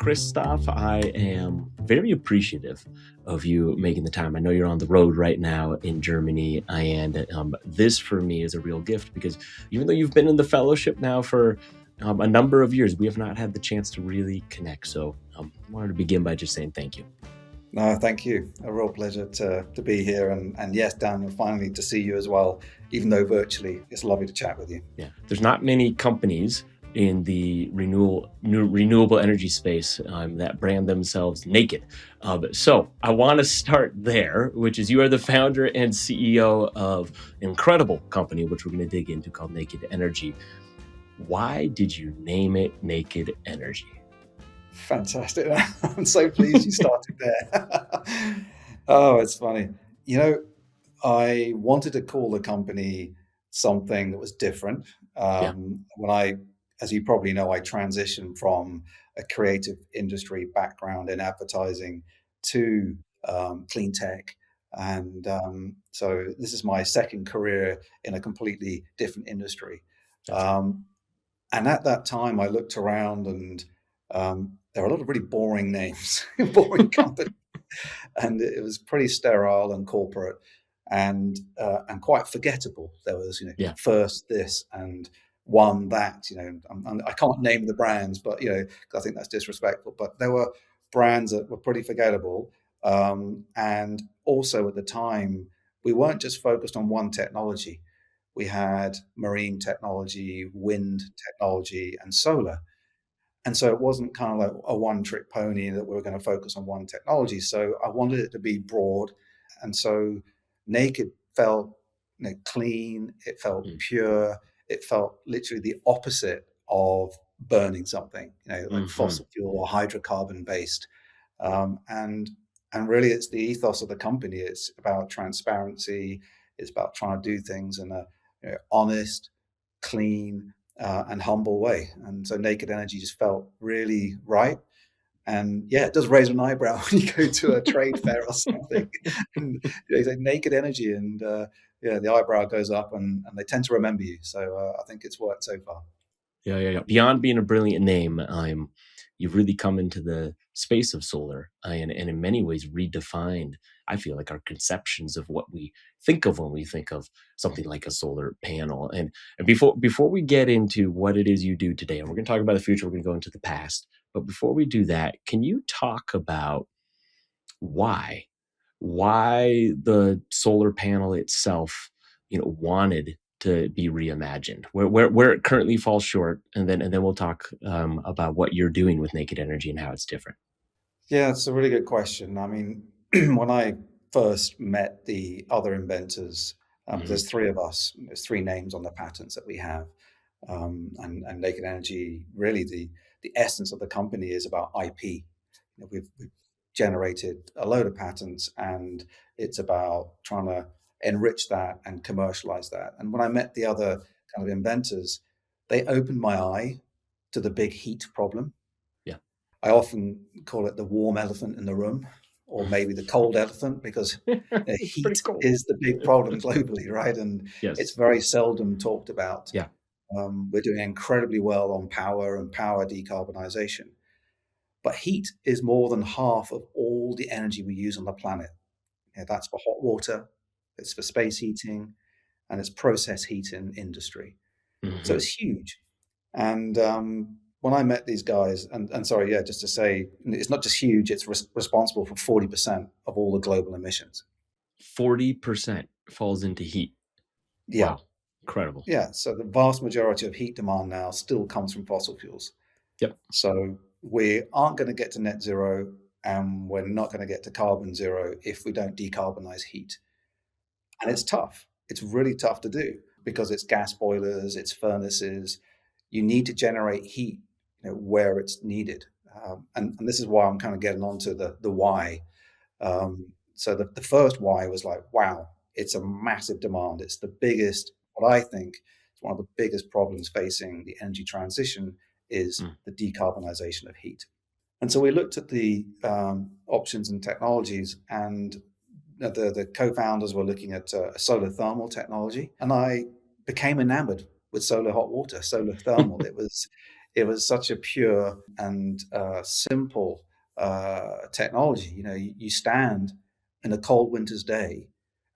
Christophe, I am very appreciative of you making the time. I know you're on the road right now in Germany, and this for me is a real gift because even though you've been in the fellowship now for a number of years, we have not had the chance to really connect. So I wanted to begin by just saying thank you. No, thank you. A real pleasure to be here. And yes, Daniel, finally to see you as well, even though virtually. It's lovely to chat with you. Yeah, there's not many companies in the renewable energy space that brand themselves naked. So I want to start there, which is you are the founder and CEO of an incredible company, which we're going to dig into, called Naked Energy. Why did you name it Naked Energy? Fantastic. I'm so pleased you started there. Oh, it's funny. I wanted to call the company something that was different. Yeah. As you probably know, I transitioned from a creative industry background in advertising to clean tech. And so this is my second career in a completely different industry. Um, and at that time, I looked around and there are a lot of really boring names, boring companies, and it was pretty sterile and corporate and quite forgettable. There was, Yeah. first this and one that. I can't name the brands, but 'cause I think that's disrespectful. But there were brands that were pretty forgettable, and also at the time we weren't just focused on one technology. We had marine technology, wind technology, and solar. And so it wasn't kind of like a one-trick pony that we were going to focus on one technology. So I wanted it to be broad. And so naked felt clean, it felt pure, it felt literally the opposite of burning something, like fossil fuel or hydrocarbon based. And really it's the ethos of the company. It's about transparency. It's about trying to do things in a honest, clean, and humble way. And so naked energy just felt really right. And yeah, it does raise an eyebrow when you go to a trade fair or something and they say naked energy and the eyebrow goes up and they tend to remember you. So I think it's worked so far. Yeah. Beyond being a brilliant name, you've really come into the space of solar and in many ways redefined, I feel like, our conceptions of what we think of when we think of something like a solar panel. And before we get into what it is you do today, and we're going to talk about the future, we're going to go into the past. But before we do that, can you talk about why the solar panel itself, wanted to be reimagined, where it currently falls short, and then we'll talk about what you're doing with Naked Energy and how it's different. Yeah, it's a really good question. I mean, when I first met the other inventors, there's three of us, there's three names on the patents that we have. And Naked Energy, really the essence of the company is about IP. We've generated a load of patents and it's about trying to enrich that and commercialize that. And when I met the other kind of inventors, they opened my eye to the big heat problem. Yeah. I often call it the warm elephant in the room, or maybe the cold elephant, because It's pretty heat cool. is the big problem globally, right? And Yes. it's very seldom talked about. Yeah. We're doing incredibly well on power and power decarbonization. But heat is more than half of all the energy we use on the planet. That's for hot water, it's for space heating, and it's process heat in industry. So it's huge. And when I met these guys, and sorry, yeah, just to say, it's not just huge, it's responsible for 40% of all the global emissions. 40% falls into heat. Yeah. Wow. Incredible. Yeah. So the vast majority of heat demand now still comes from fossil fuels. Yep. So we aren't going to get to net zero and we're not going to get to carbon zero if we don't decarbonize heat. And it's tough. It's really tough to do because it's gas boilers, it's furnaces. You need to generate heat, where it's needed. And this is why I'm kind of getting onto the why. So the first why was like, wow, it's a massive demand. It's the biggest, what I think is one of the biggest problems facing the energy transition is the decarbonization of heat. And so we looked at the options and technologies, and the co-founders were looking at solar thermal technology, and I became enamored with solar hot water, solar thermal. it was such a pure and simple technology. You stand in a cold winter's day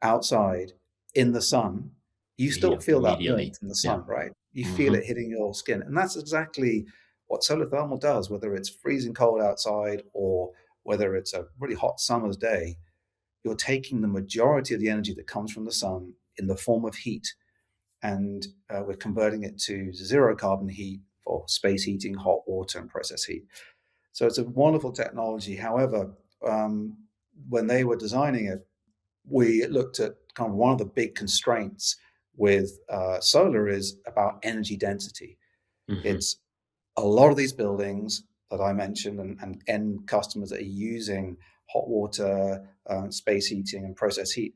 outside in the sun, you You heat still up feel that immediately. warmth from the Yeah. sun, right? You feel Hmm. it hitting your skin. And that's exactly what solar thermal does, whether it's freezing cold outside or whether it's a really hot summer's day. You're taking the majority of the energy that comes from the sun in the form of heat, and we're converting it to zero carbon heat for space heating, hot water, and process heat. So it's a wonderful technology. However, um, when they were designing it, we looked at kind of one of the big constraints with solar is about energy density. Hmm. It's a lot of these buildings that I mentioned and end customers that are using hot water, space heating, and process heat,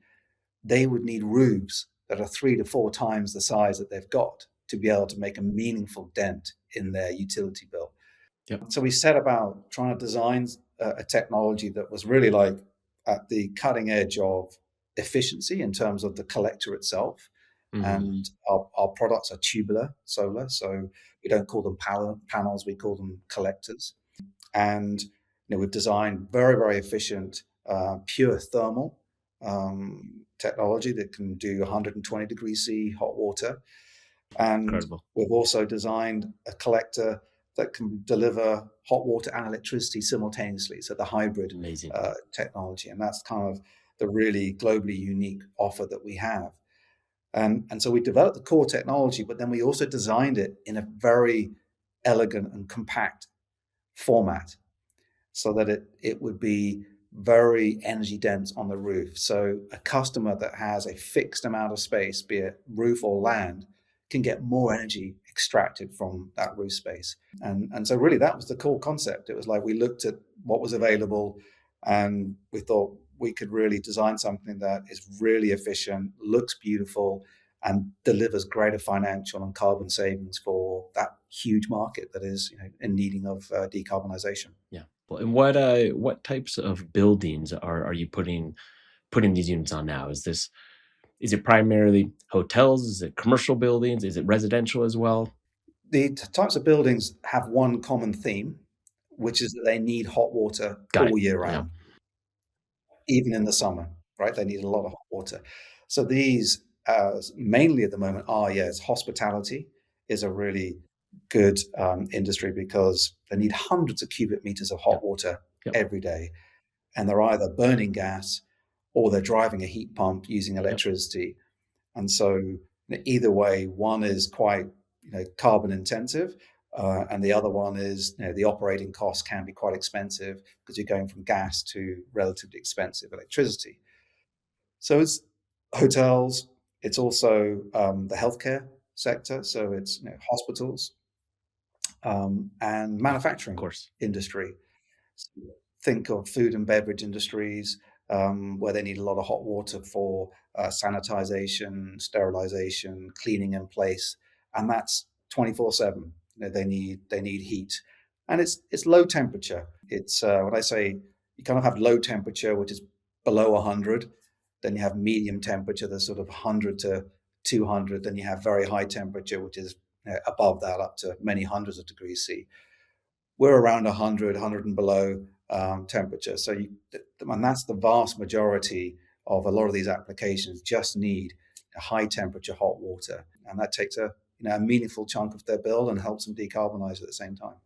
they would need roofs that are 3 to 4 times the size that they've got to be able to make a meaningful dent in their utility bill. Yep. So we set about trying to design a technology that was really like at the cutting edge of efficiency in terms of the collector itself. Hmm. And our products are tubular solar, so we don't call them panels, we call them collectors. And we've designed very, very efficient pure thermal technology that can do 120 degrees C hot water. And Incredible. we've also designed a collector that can deliver hot water and electricity simultaneously, so the hybrid Amazing. technology. And that's kind of the really globally unique offer that we have. And so we developed the core technology, but then we also designed it in a very elegant and compact format so that it would be very energy dense on the roof. So a customer that has a fixed amount of space, be it roof or land, can get more energy extracted from that roof space. And so really that was the core concept. It was like we looked at what was available and we thought we could really design something that is really efficient, looks beautiful, and delivers greater financial and carbon savings for that huge market that is in needing of decarbonization. Yeah. Well, and what types of buildings are you putting these units on now? Is it primarily hotels? Is it commercial buildings? Is it residential as well? The types of buildings have one common theme, which is that they need hot water Got it. all year Yeah. round, even in the summer, right? They need a lot of hot water. So these mainly at the moment are, yes, hospitality is a really good industry because they need hundreds of cubic meters of hot Yep. water Yep. every day. And they're either burning gas or they're driving a heat pump using Yep. electricity. And so either way, one is quite carbon intensive, and the other one is the operating costs can be quite expensive because you're going from gas to relatively expensive electricity. So it's hotels. It's also the healthcare sector. So it's hospitals and Of manufacturing course. industry. Think of food and beverage industries where they need a lot of hot water for sanitization, sterilization, cleaning in place, and that's 24/7. They need heat, and it's low temperature. It's when I say you kind of have low temperature, which is below 100, then you have medium temperature, that's sort of 100 to 200, then you have very high temperature, which is above that, up to many hundreds of degrees C. We're around 100, 100 and below temperature. So and that's the vast majority of a lot of these applications just need a high temperature hot water. And that takes a meaningful chunk of their bill and helps them decarbonize at the same time.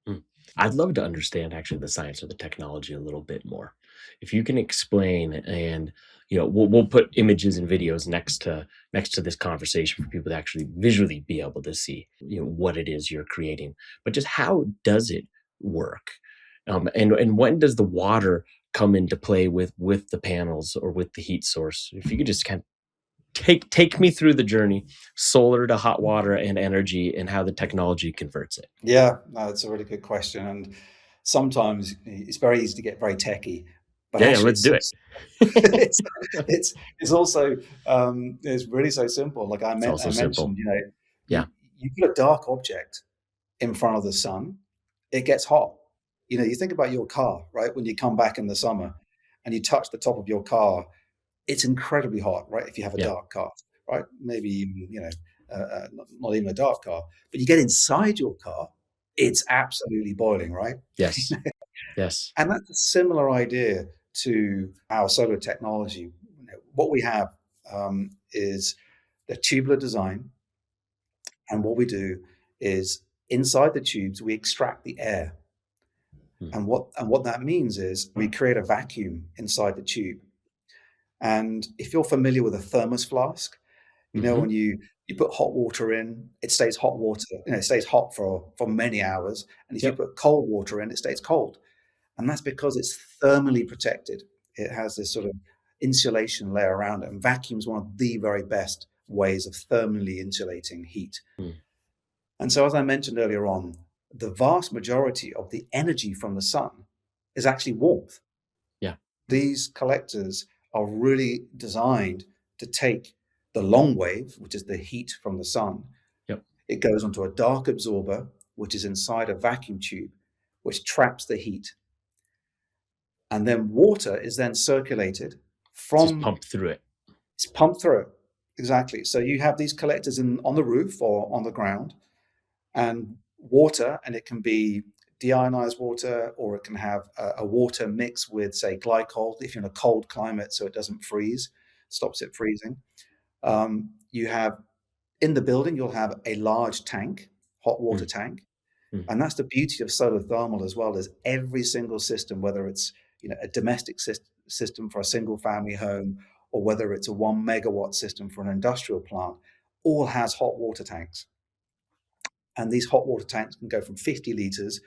Mm. I'd love to understand actually the science or the technology a little bit more. If you can explain, and we'll put images and videos next to this conversation for people to actually visually be able to see what it is you're creating. But just how does it work? And when does the water come into play with the panels or with the heat source? If you could just kind of take me through the journey, solar to hot water and energy, and how the technology converts it. Yeah, no, that's a really good question. And sometimes it's very easy to get very techy, but Yeah, yeah, actually let's it's so do it. it's it's also it's really so simple. Like It's I also mentioned, simple. Yeah. you put a dark object in front of the sun, it gets hot. You think about your car, right? When you come back in the summer and you touch the top of your car, it's incredibly hot, right? If you have a Yeah. dark car, right? Maybe even, not even a dark car, but you get inside your car it's absolutely boiling, right? Yes. Yes. And that's a similar idea to our solar technology. What we have is the tubular design, and what we do is inside the tubes we extract the air, Mm. and what that means is we create a vacuum inside the tube. And if you're familiar with a thermos flask, when Mhm. you put hot water in, it stays hot water, it stays hot for many hours, and if you Yep. put cold water in, it stays cold. And that's because it's thermally protected. It has this sort of insulation layer around it, and vacuum is one of the very best ways of thermally insulating heat. Mm. And so, as I mentioned earlier on, the vast majority of the energy from the sun is actually warmth. Yeah. These collectors are really designed to take the long wave, which is the heat from the sun. Yep. It goes onto a dark absorber, which is inside a vacuum tube, which traps the heat. And then water is then circulated It's just from, pumped through it. it's pumped through it. Exactly. So you have these collectors on the roof or on the ground, and water, and it can be deionized water, or it can have a water mix with, say, glycol if you're in a cold climate, so it doesn't freeze, stops it freezing. You have in the building, you'll have a large tank, hot water Mm. tank, Mm. and that's the beauty of solar thermal as well. Is every single system, whether it's a domestic system for a single family home, or whether it's a 1 megawatt system for an industrial plant, all has hot water tanks. And these hot water tanks can go from 50 liters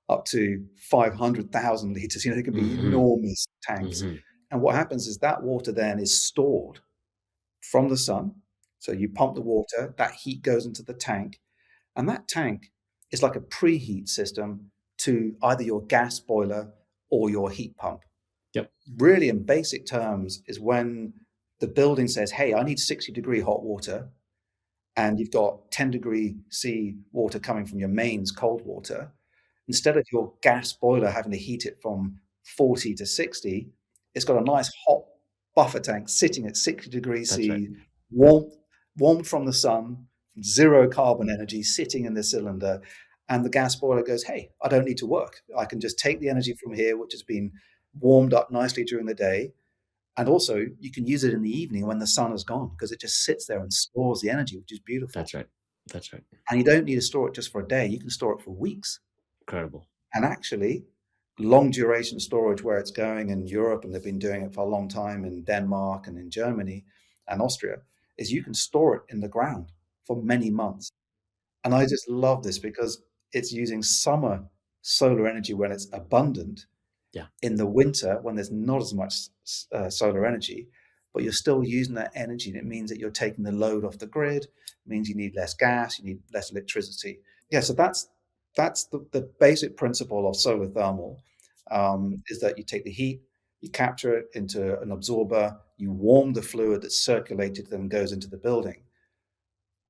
up to 500,000 liters. They can be Mhm. enormous tanks. Mhm. And what happens is that water then is stored from the sun. So you pump the water, that heat goes into the tank, and that tank is like a preheat system to either your gas boiler or your heat pump. Yep. Really, in basic terms, is when the building says, hey, I need 60-degree hot water, and you've got 10-degree C water coming from your mains cold water, instead of your gas boiler having to heat it from 40 to 60, it's got a nice hot buffer tank sitting at 60 degrees That's right. C, warmed from the sun, zero carbon energy sitting in the cylinder. And the gas boiler goes, hey, I don't need to work. I can just take the energy from here, which has been warmed up nicely during the day. And also, you can use it in the evening when the sun is gone, because it just sits there and stores the energy, which is beautiful. That's right. That's right. And you don't need to store it just for a day. You can store it for weeks. Incredible. And actually, long duration storage, where it's going in Europe, and they've been doing it for a long time in Denmark and in Germany and Austria, is you can store it in the ground for many months. And I just love this because it's using summer solar energy when it's abundant. Yeah. In the winter, when there's not as much solar energy, but you're still using that energy, and it means that you're taking the load off the grid. It means you need less gas, you need less electricity. Yeah, so that's the basic principle of solar thermal, is that you take the heat, you capture it into an absorber, you warm the fluid that's circulated, then goes into the building.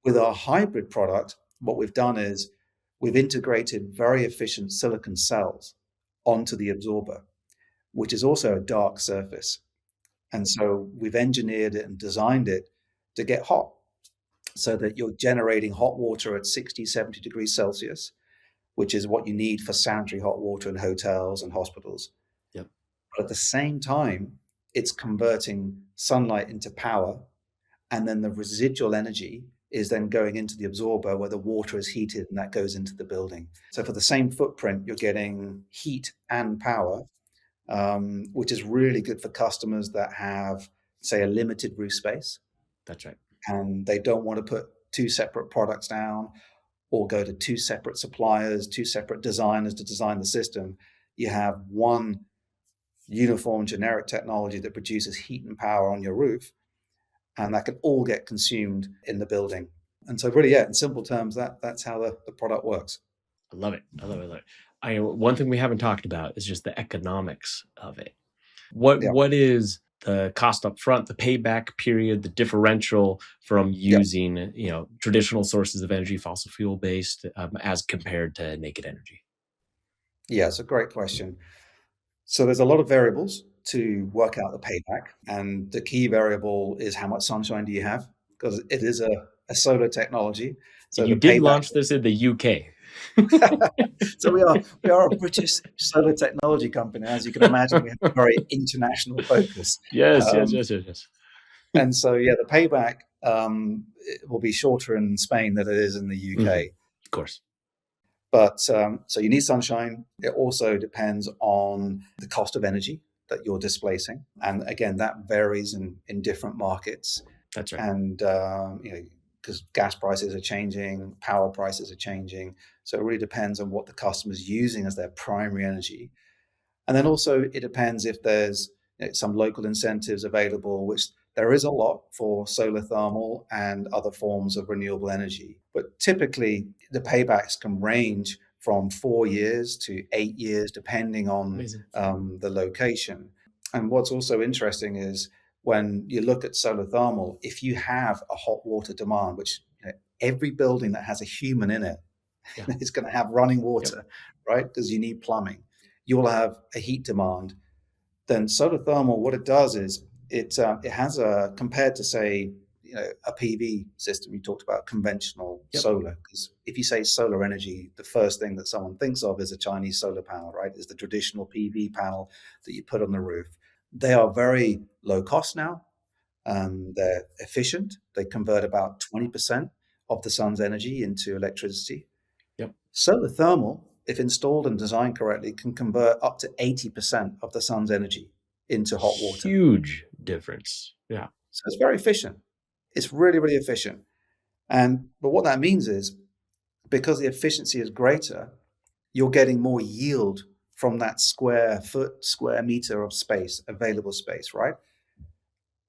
With our hybrid product, what we've done is we've integrated very efficient silicon cells onto the absorber, which is also a dark surface. And so we've engineered it and designed it to get hot, so that you're generating hot water at 60, 70 degrees Celsius, which is what you need for sanitary hot water in hotels and hospitals. Yep. But at the same time, it's converting sunlight into power, and then the residual energy is then going into the absorber where the water is heated, and that goes into the building. So for the same footprint, you're getting heat and power, which is really good for customers that have, say, a limited roof space, That's right. and they don't want to put two separate products down or go to two separate suppliers, two separate designers to design the system. You have one uniform generic technology that produces heat and power on your roof, and that can all get consumed in the building. And so really, yeah, in simple terms, that's how the product works. I love it. I love it. I love it. One thing we haven't talked about is just the economics of it. Yeah. What is the cost up front, the payback period, the differential from Yeah. using, traditional sources of energy, fossil fuel based, as compared to naked energy? Yeah, it's a great question. So there's a lot of variables to work out the payback, and the key variable is how much sunshine do you have, because it is a solar technology. So You the did payback, launch this in the UK. So we are a British solar technology company. As you can imagine, we have a very international focus. Yes, yes, Um, yes, yes, yes. and so, yeah, the payback it will be shorter in Spain than it is in the Mhm. UK. Of course. But so you need sunshine. It also depends on the cost of energy that you're displacing, and again, that varies in different markets. That's right. And because gas prices are changing, power prices are changing, so it really depends on what the customer's using as their primary energy. And then also it depends if there's some local incentives available, which there is a lot for solar thermal and other forms of renewable energy. But typically, the paybacks can range from 4 years to 8 years, depending on Amazing. the location. And what's also interesting is when you look at solar thermal, if you have a hot water demand, which every building that has a human in it Yeah. is going to have running Yep. water, right? Because you need plumbing. You will have a heat demand. Then solar thermal, what it does is it has a compared to say a PV system. You talked about conventional Yep. solar, because if you say solar energy, the first thing that someone thinks of is a Chinese solar panel, right? Is the traditional PV panel that you put on the roof. They are very low cost now. They're efficient. They convert about 20% of the sun's energy into electricity. Yep. Solar thermal, if installed and designed correctly, can convert up to 80% of the sun's energy into hot water. Huge difference. Yeah. So it's very efficient. It's really, really efficient. But what that means is because the efficiency is greater, you're getting more yield from that square foot, square meter of space, available space, right?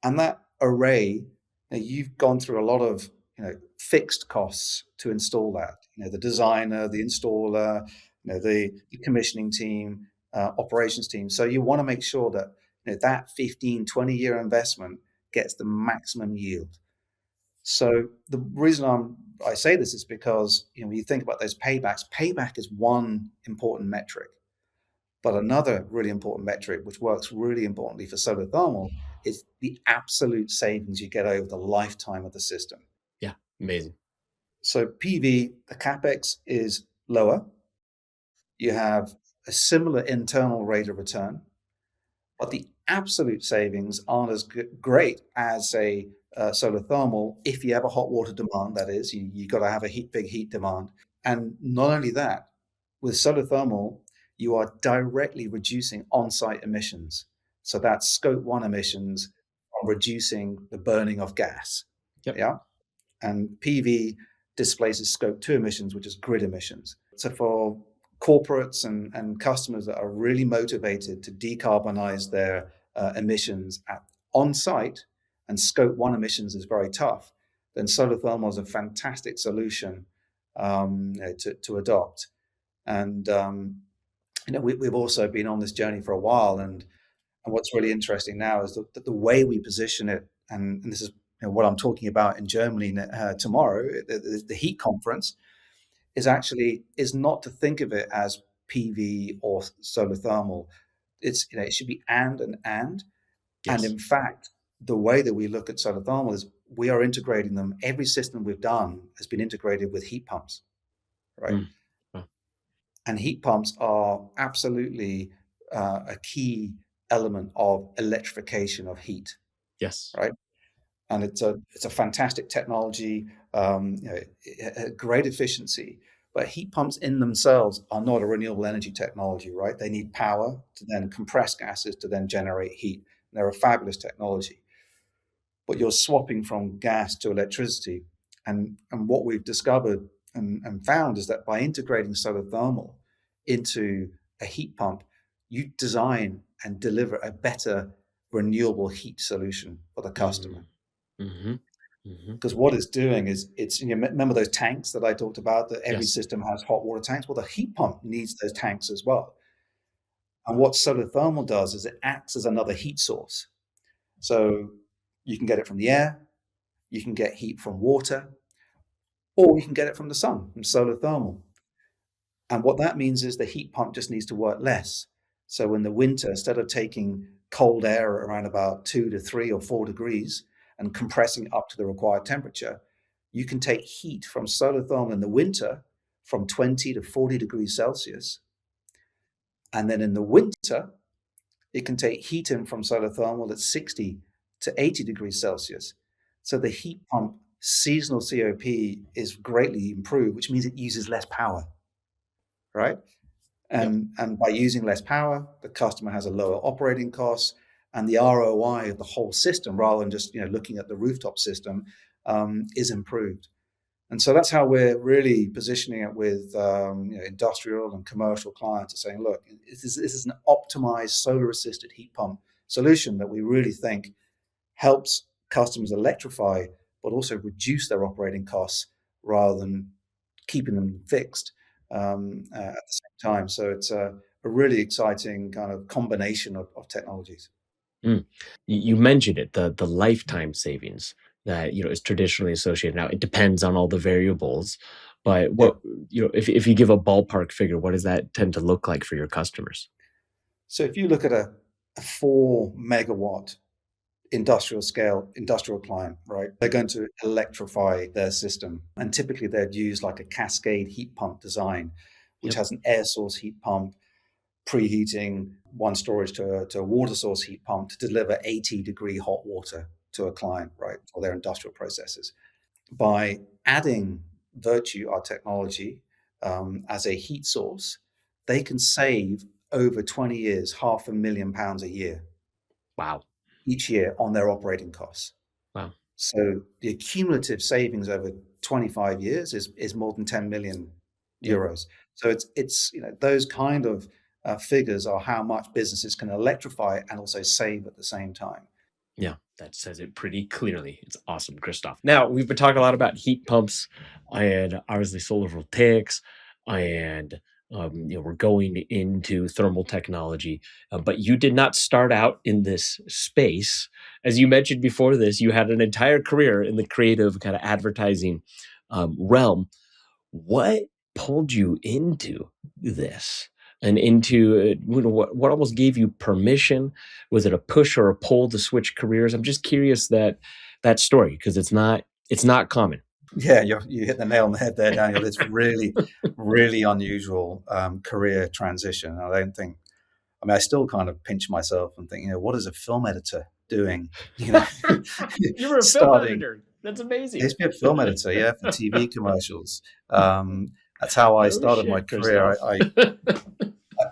And that array, you've gone through a lot of fixed costs to install that. The designer, the installer, the commissioning team, operations team. So you want to make sure that that 15, 20-year investment gets the maximum yield. So the reason I say this is because when you think about those paybacks, payback is one important metric. But another really important metric, which works really importantly for solar thermal, is the absolute savings you get over the lifetime of the system. Yeah. Amazing. So PV, the capex is lower. You have a similar internal rate of return, but the absolute savings aren't as great as a solar thermal. If you have a hot water demand, that is, you got to have a big heat demand. And not only that, with solar thermal, you are directly reducing on-site emissions. So that's scope 1 emissions from reducing the burning of gas. Yep. Yeah. And PV displaces scope 2 emissions, which is grid emissions. So for corporates and customers that are really motivated to decarbonize their emissions on site, and scope 1 emissions is very tough, then solar thermal is a fantastic solution to adopt. And we've also been on this journey for a while, and what's really interesting now is that the way we position it, and this is what I'm talking about in Germany tomorrow, the heat conference, is not to think of it as PV or solar thermal. It should be and Yes. in fact, the way that we look at solar thermal is we are integrating them. Every system we've done has been integrated with heat pumps, right? Mm. Wow. And heat pumps are absolutely a key element of electrification of heat, Yes. right? And it's a fantastic technology, great efficiency. But heat pumps in themselves are not a renewable energy technology, right? They need power to then compress gases to then generate heat. And they're a fabulous technology. But you're swapping from gas to electricity. And what we've discovered and found is that by integrating solar thermal into a heat pump, you design and deliver a better renewable heat solution for the Mm. customer. Mm-hmm. Mm-hmm. Because what it's doing is remember those tanks that I talked about, that every Yes. system has hot water tanks? Well, the heat pump needs those tanks as well. And what solar thermal does is it acts as another heat source. So you can get it from the air, you can get heat from water, or you can get it from the sun, from solar thermal. And what that means is the heat pump just needs to work less. So in the winter, instead of taking cold air around about 2 to 3 or 4 degrees and compressing up to the required temperature, you can take heat from solar thermal in the winter, from 20 to 40 degrees Celsius. And then in the winter, it can take heat in from solar thermal at 60 to 80 degrees Celsius. So the heat pump seasonal COP is greatly improved, which means it uses less power, right? Yep. And by using less power, the customer has a lower operating cost, and the ROI of the whole system, rather than just looking at the rooftop system, is improved. And so that's how we're really positioning it with industrial and commercial clients, are saying, look, this is an optimized solar assisted heat pump solution that we really think helps customers electrify, but also reduce their operating costs rather than keeping them fixed at the same time. So it's a really exciting kind of combination of technologies. Mm. You mentioned it, the lifetime savings that, is traditionally associated. Now, it depends on all the variables, but Yeah. if you give a ballpark figure, what does that tend to look like for your customers? So if you look at a 4 megawatt industrial client, right? They're going to electrify their system. And typically they'd use like a cascade heat pump design, which Yep. has an air source heat pump, preheating one storage to a water source heat pump to deliver 80-degree hot water to a client, right, for their industrial processes. By adding Virtue, our technology, as a heat source, they can save over 20 years, £500,000 a year, Wow. each year on their operating costs. Wow. So the cumulative savings over 25 years is more than 10 million Yep. euros. So it's those kind of figures are how much businesses can electrify and also save at the same time. Yeah, that says it pretty clearly. It's awesome, Christoph. Now, we've been talking a lot about heat pumps and obviously solar voltaics, and we're going into thermal technology. But you did not start out in this space. As you mentioned before this, you had an entire career in the creative kind of advertising realm. What pulled you into this and into what almost gave you permission? Was it a push or a pull to switch careers? I'm just curious that story because it's not common. Yeah, you hit the nail on the head there, Daniel. It's really, really unusual career transition. I don't think. I mean, I still kind of pinch myself and think, what is a film editor doing? You were a film Starting. editor. That's I amazing. used to be a film editor, yeah, for TV commercials. That's how I Oh started my shit, career. Christoph.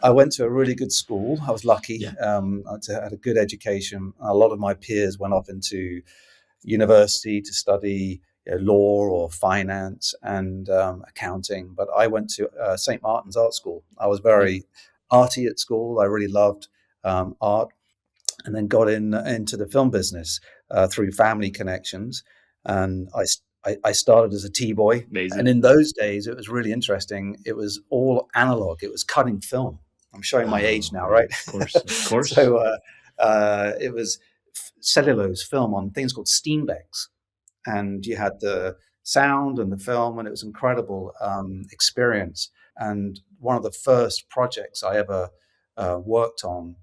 I went to a really good school. I was lucky. Yeah. I had a good education. A lot of my peers went off into university to study law or finance and accounting. But I went to St. Martin's Art School. I was Yep. very arty at school. I really loved art, and then got into the film business through family connections. And I started as a T-boy. And Amazing. in those days, it was really interesting. It was all analog. It was cutting film. I'm showing my age Oh now, right. right? Of course. Of course. So it was cellulose film on things called Steenbecks, and you had the sound and the film, and it was incredible experience. And one of the first projects I ever worked on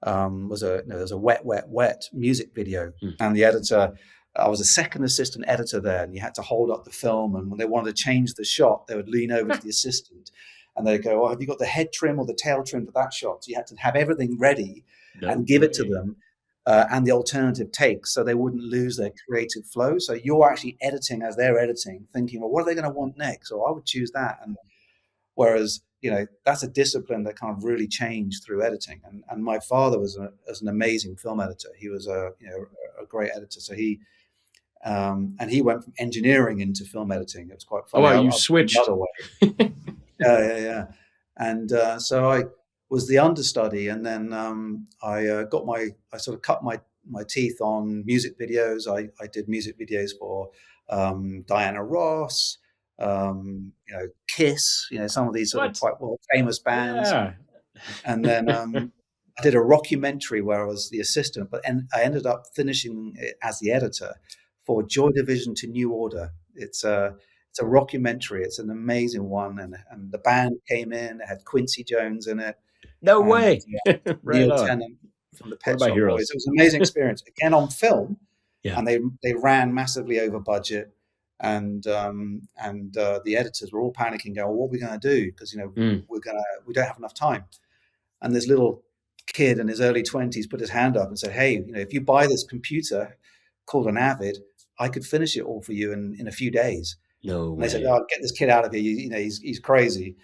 was a wet, wet, wet music video, Mm. and the editor. I was a second assistant editor there, and you had to hold up the film. And when they wanted to change the shot, they would lean over to the assistant, and they'd go, "Oh, have you got the head trim or the tail trim for that shot?" So you had to have everything ready No and give it to way. them, and the alternative takes, so they wouldn't lose their creative flow. So you're actually editing as they're editing, thinking, well, what are they going to want next? So I would choose that. And whereas, that's a discipline that kind of really changed through editing. And my father was an amazing film editor. He was a great editor. So he went from engineering into film editing. It was quite Oh funny. wow, I you was the switched. other way. Yeah, yeah, yeah. And so I was the understudy, and then I sort of cut my teeth on music videos. I did music videos for Diana Ross, Kiss, some of these sort of What? quite well famous bands. Yeah. And then I did a rockumentary where I was the assistant, I ended up finishing it as the editor for Joy Division to New Order. It's a rockumentary. It's an amazing one, and the band came in. It had Quincy Jones in it, No and way. Right Neil on. Tennant from the One of Pet my Shop Boys. heroes. It was an amazing experience, again on film, Yeah. and they ran massively over budget, and the editors were all panicking, going, well, "What are we going to do? Because Mm. we don't have enough time." And this little kid in his early 20s put his hand up and said, "Hey, if you buy this computer called an Avid, I could finish it all for you in a few days." No And they said, way. "Oh, get this kid out of here! He's crazy."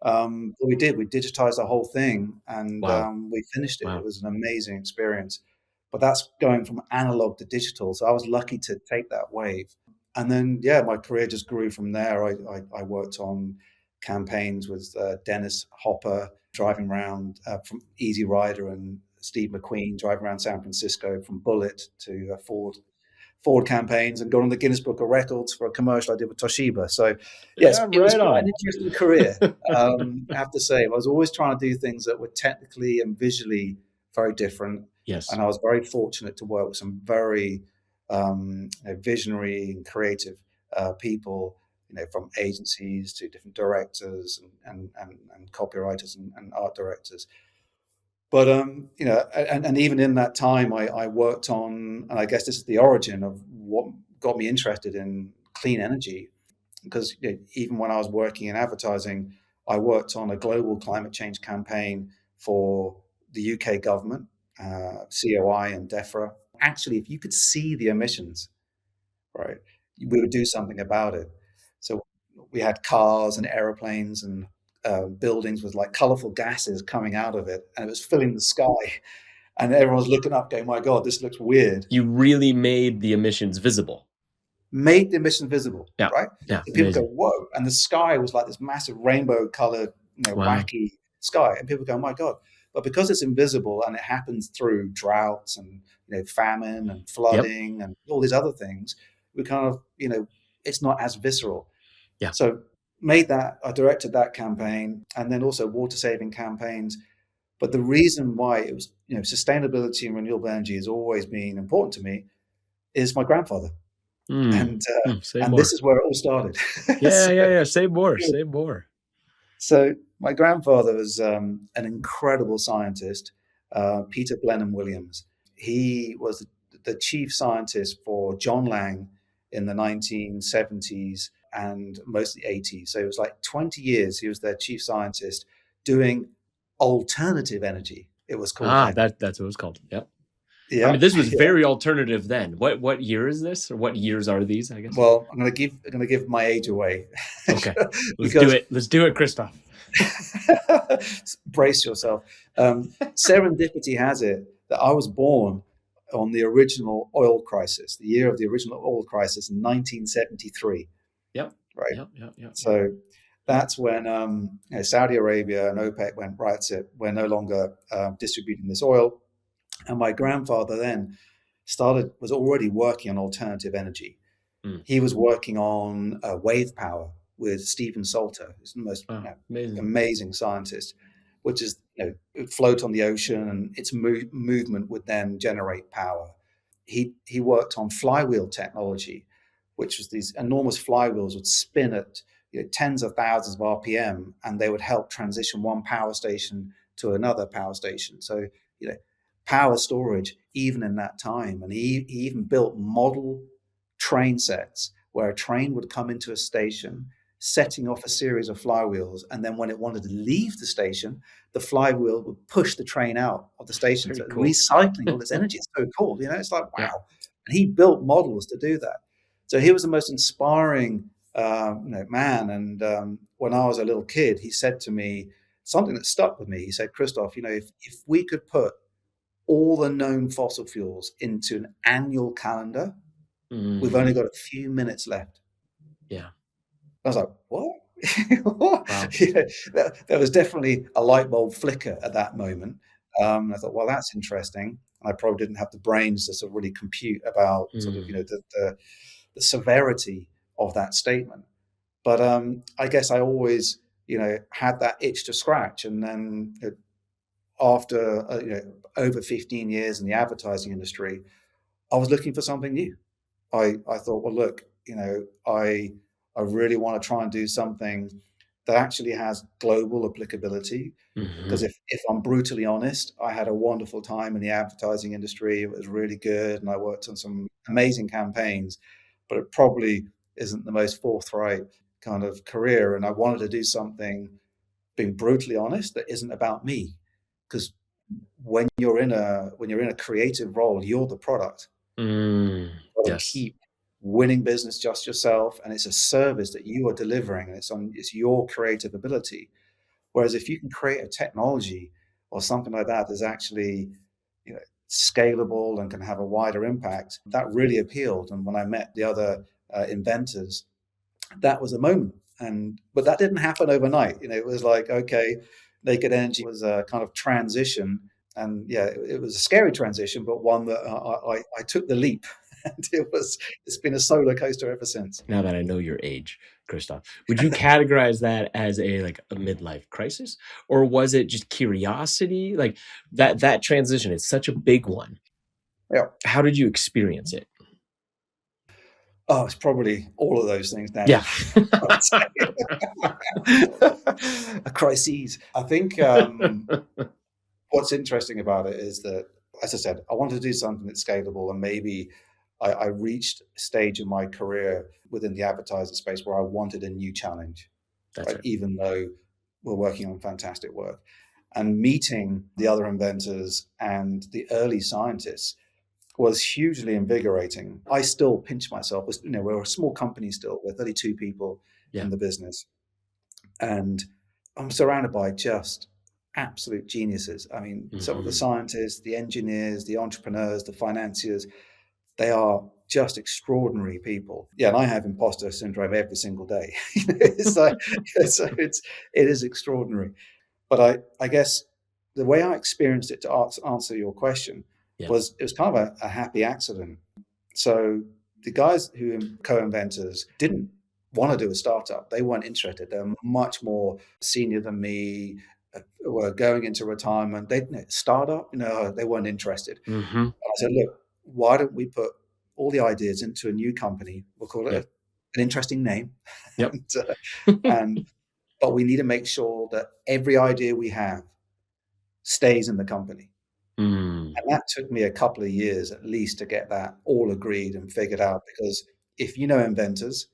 But we did. We digitized the whole thing, and Wow. we finished it. It Wow. was an amazing experience. But that's going from analog to digital. So I was lucky to take that wave. And then, yeah, my career just grew from there. I worked on campaigns with Dennis Hopper driving around from Easy Rider, and Steve McQueen driving around San Francisco, from Bullitt to Ford campaigns, and got on the Guinness Book of Records for a commercial I did with Toshiba. So, yes, Yeah, it was right quite an on. interesting career. I have to say, I was always trying to do things that were technically and visually very different, Yes. and I was very fortunate to work with some very visionary and creative people. From agencies to different directors and copywriters and art directors. But and even in that time, I worked on, and I guess this is the origin of what got me interested in clean energy, because even when I was working in advertising, I worked on a global climate change campaign for the UK government, COI and DEFRA. Actually, if you could see the emissions, right, we would do something about it. So we had cars and airplanes and buildings with like colorful gases coming out of it, and it was filling the sky. And everyone was looking up, going, "My God, this looks weird." You really made the emissions visible. Made the emission visible, Yeah. right? Yeah. So people go, Amazing. "Whoa!" And the sky was like this massive rainbow-colored, Wow. wacky sky, and people go, "My God!" But because it's invisible and it happens through droughts and famine and Yep. flooding and all these other things, we kind of it's not as visceral. Yeah. So I directed that campaign, and then also water saving campaigns. But the reason why it was, sustainability and renewable energy has always been important to me is my grandfather, Mm. and Say and this more. is where it all started. Yeah. so, Yeah. Yeah. Say more. Say more. so my grandfather was an incredible scientist, Peter Blenheim Williams. He was the chief scientist for John Lang in the 1970s and most of the 80s. So it was like 20 years he was their chief scientist doing alternative energy, it was called Ah, then. that's what it was called. Yep. I Yeah, mean, this was yeah. very alternative then. What year is this, or what years are these? I guess. Well, I'm gonna give my age away Okay. Let's do because it. Let's do it, Christoph. brace yourself. Serendipity has it that I was born on the original oil crisis, the year of the original oil crisis in 1973, Yep. right? Yep. Yep. Yep. Yep. So that's when Saudi Arabia and OPEC went, right, that's it. We're no longer distributing this oil. And my grandfather then was already working on alternative energy. Mm. He was working on wave power with Stephen Salter, who's the most Wow. Amazing. amazing scientist, which is it would float on the ocean, and its movement would then generate power. He worked on flywheel technology, which was these enormous flywheels would spin at tens of thousands of RPM, and they would help transition one power station to another power station. So you know, power storage even in that time, and he even built model train sets where a train would come into a station, setting off a series of flywheels, and then when it wanted to leave the station, the flywheel would push the train out of the station. Very So cool. recycling all this energy is so cool. It's like Yeah. wow. And he built models to do that. So he was the most inspiring man. And when I was a little kid, he said to me something that stuck with me. He said, "Christoph, if we could put all the known fossil fuels into an annual calendar, we've only Mm. got a few minutes left." Yeah. I was like, "What?" What? Wow. There was definitely a light bulb flicker at that moment. I thought, well, that's interesting. And I probably didn't have the brains to sort of really compute about sort of, Mm. the severity of that statement. But I guess I always, had that itch to scratch. And then after, over 15 years in the advertising industry, I was looking for something new. I thought, well, look, I really want to try and do something that actually has global applicability. Because Hmm. if I'm brutally honest, I had a wonderful time in the advertising industry. It was really good, and I worked on some amazing campaigns. But it probably isn't the most forthright kind of career. And I wanted to do something, being brutally honest, that isn't about me. Because when you're in a creative role, you're the product. Mm, Got to yes. keep winning business just yourself, and it's a service that you are delivering, and it's your creative ability. Whereas if you can create a technology or something like that that's actually, you know, scalable and can have a wider impact, that really appealed. And when I met the other inventors, that was a moment. And but that didn't happen overnight. You know, it was like, okay, naked energy was a kind of transition, and yeah, it was a scary transition, but one that I took the leap, and it's been a solar coaster ever since. Now that I know your age, Christoph, would you categorize that as a like a midlife crisis, or was it just curiosity? Like that transition is such a big one. Yeah. How did you experience it? Oh, it's probably all of those things, Yeah. Daniel. I would say. A crisis. I think what's interesting about it is that, as I said, I wanted to do something that's scalable, and maybe I reached a stage in my career within the advertising space where I wanted a new challenge, That's right? right. Even though we're working on fantastic work. And meeting the other inventors and the early scientists was hugely invigorating. I still pinch myself. You know, we're a small company still. We're 32 people Yeah. in the business, and I'm surrounded by just absolute geniuses. I mean, some of the Mhm. scientists, the engineers, the entrepreneurs, the financiers, they are just extraordinary people. Yeah, and I have imposter syndrome every single day. It's like, so it is extraordinary. But I guess the way I experienced it, to answer your question, Yeah. was it was kind of a happy accident. So the guys who co-inventors didn't want to do a startup. They weren't interested. They're much more senior than me. Were going into retirement. They startup, they weren't interested. Mhm. I said, look, why don't we put all the ideas into a new company? We'll call it Yep. an interesting name, Yep. and, and but we need to make sure that every idea we have stays in the company. Mm. And that took me a couple of years at least to get that all agreed and figured out, because if you know inventors,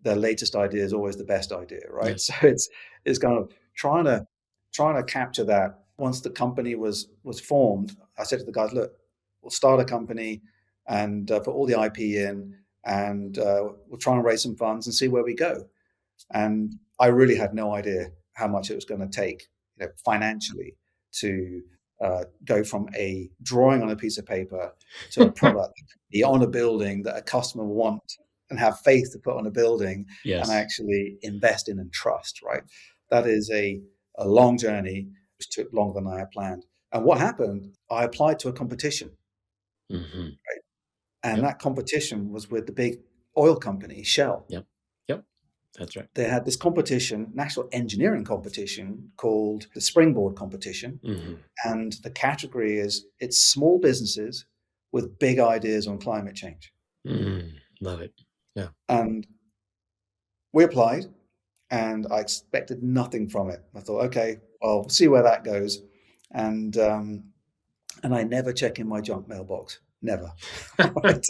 their latest idea is always the best idea, right? Yes. So it's kind of trying to capture that. Once the company was formed, I said to the guys, look, we'll start a company and put all the IP in, and we'll try and raise some funds and see where we go. And I really had no idea how much it was going to take, financially, to go from a drawing on a piece of paper to a product, be on a building that a customer will want and have faith to put on a building and Yes. actually invest in and trust, right? That is a long journey, which took longer than I had planned. And what happened, I applied to a competition, Mhm. and Yep. that competition was with the big oil company, Shell. Yep. Yep. That's right. They had this competition, national engineering competition called the Springboard competition. Mhm. And the category is it's small businesses with big ideas on climate change. Mm. Love it. Yeah. And we applied, and I expected nothing from it. I thought, okay, well, we'll see where that goes. And and I never check in my junk mailbox. Never. Right?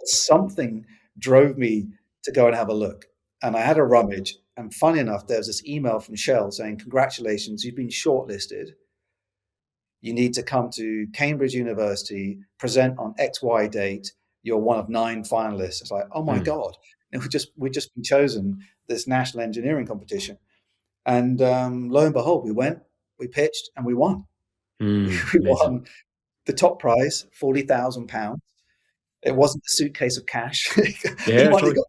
Something drove me to go and have a look. And I had a rummage. And funny enough, there was this email from Shell saying, congratulations, you've been shortlisted. You need to come to Cambridge University, present on XY date. You're one of 9 finalists. It's like, oh my Mm. God. We've just been chosen this national engineering competition. And lo and behold, we went, we pitched, and we won. Mm. We Amazing. won the top prize, £40,000. It wasn't a suitcase of cash. The Yeah, money totally. got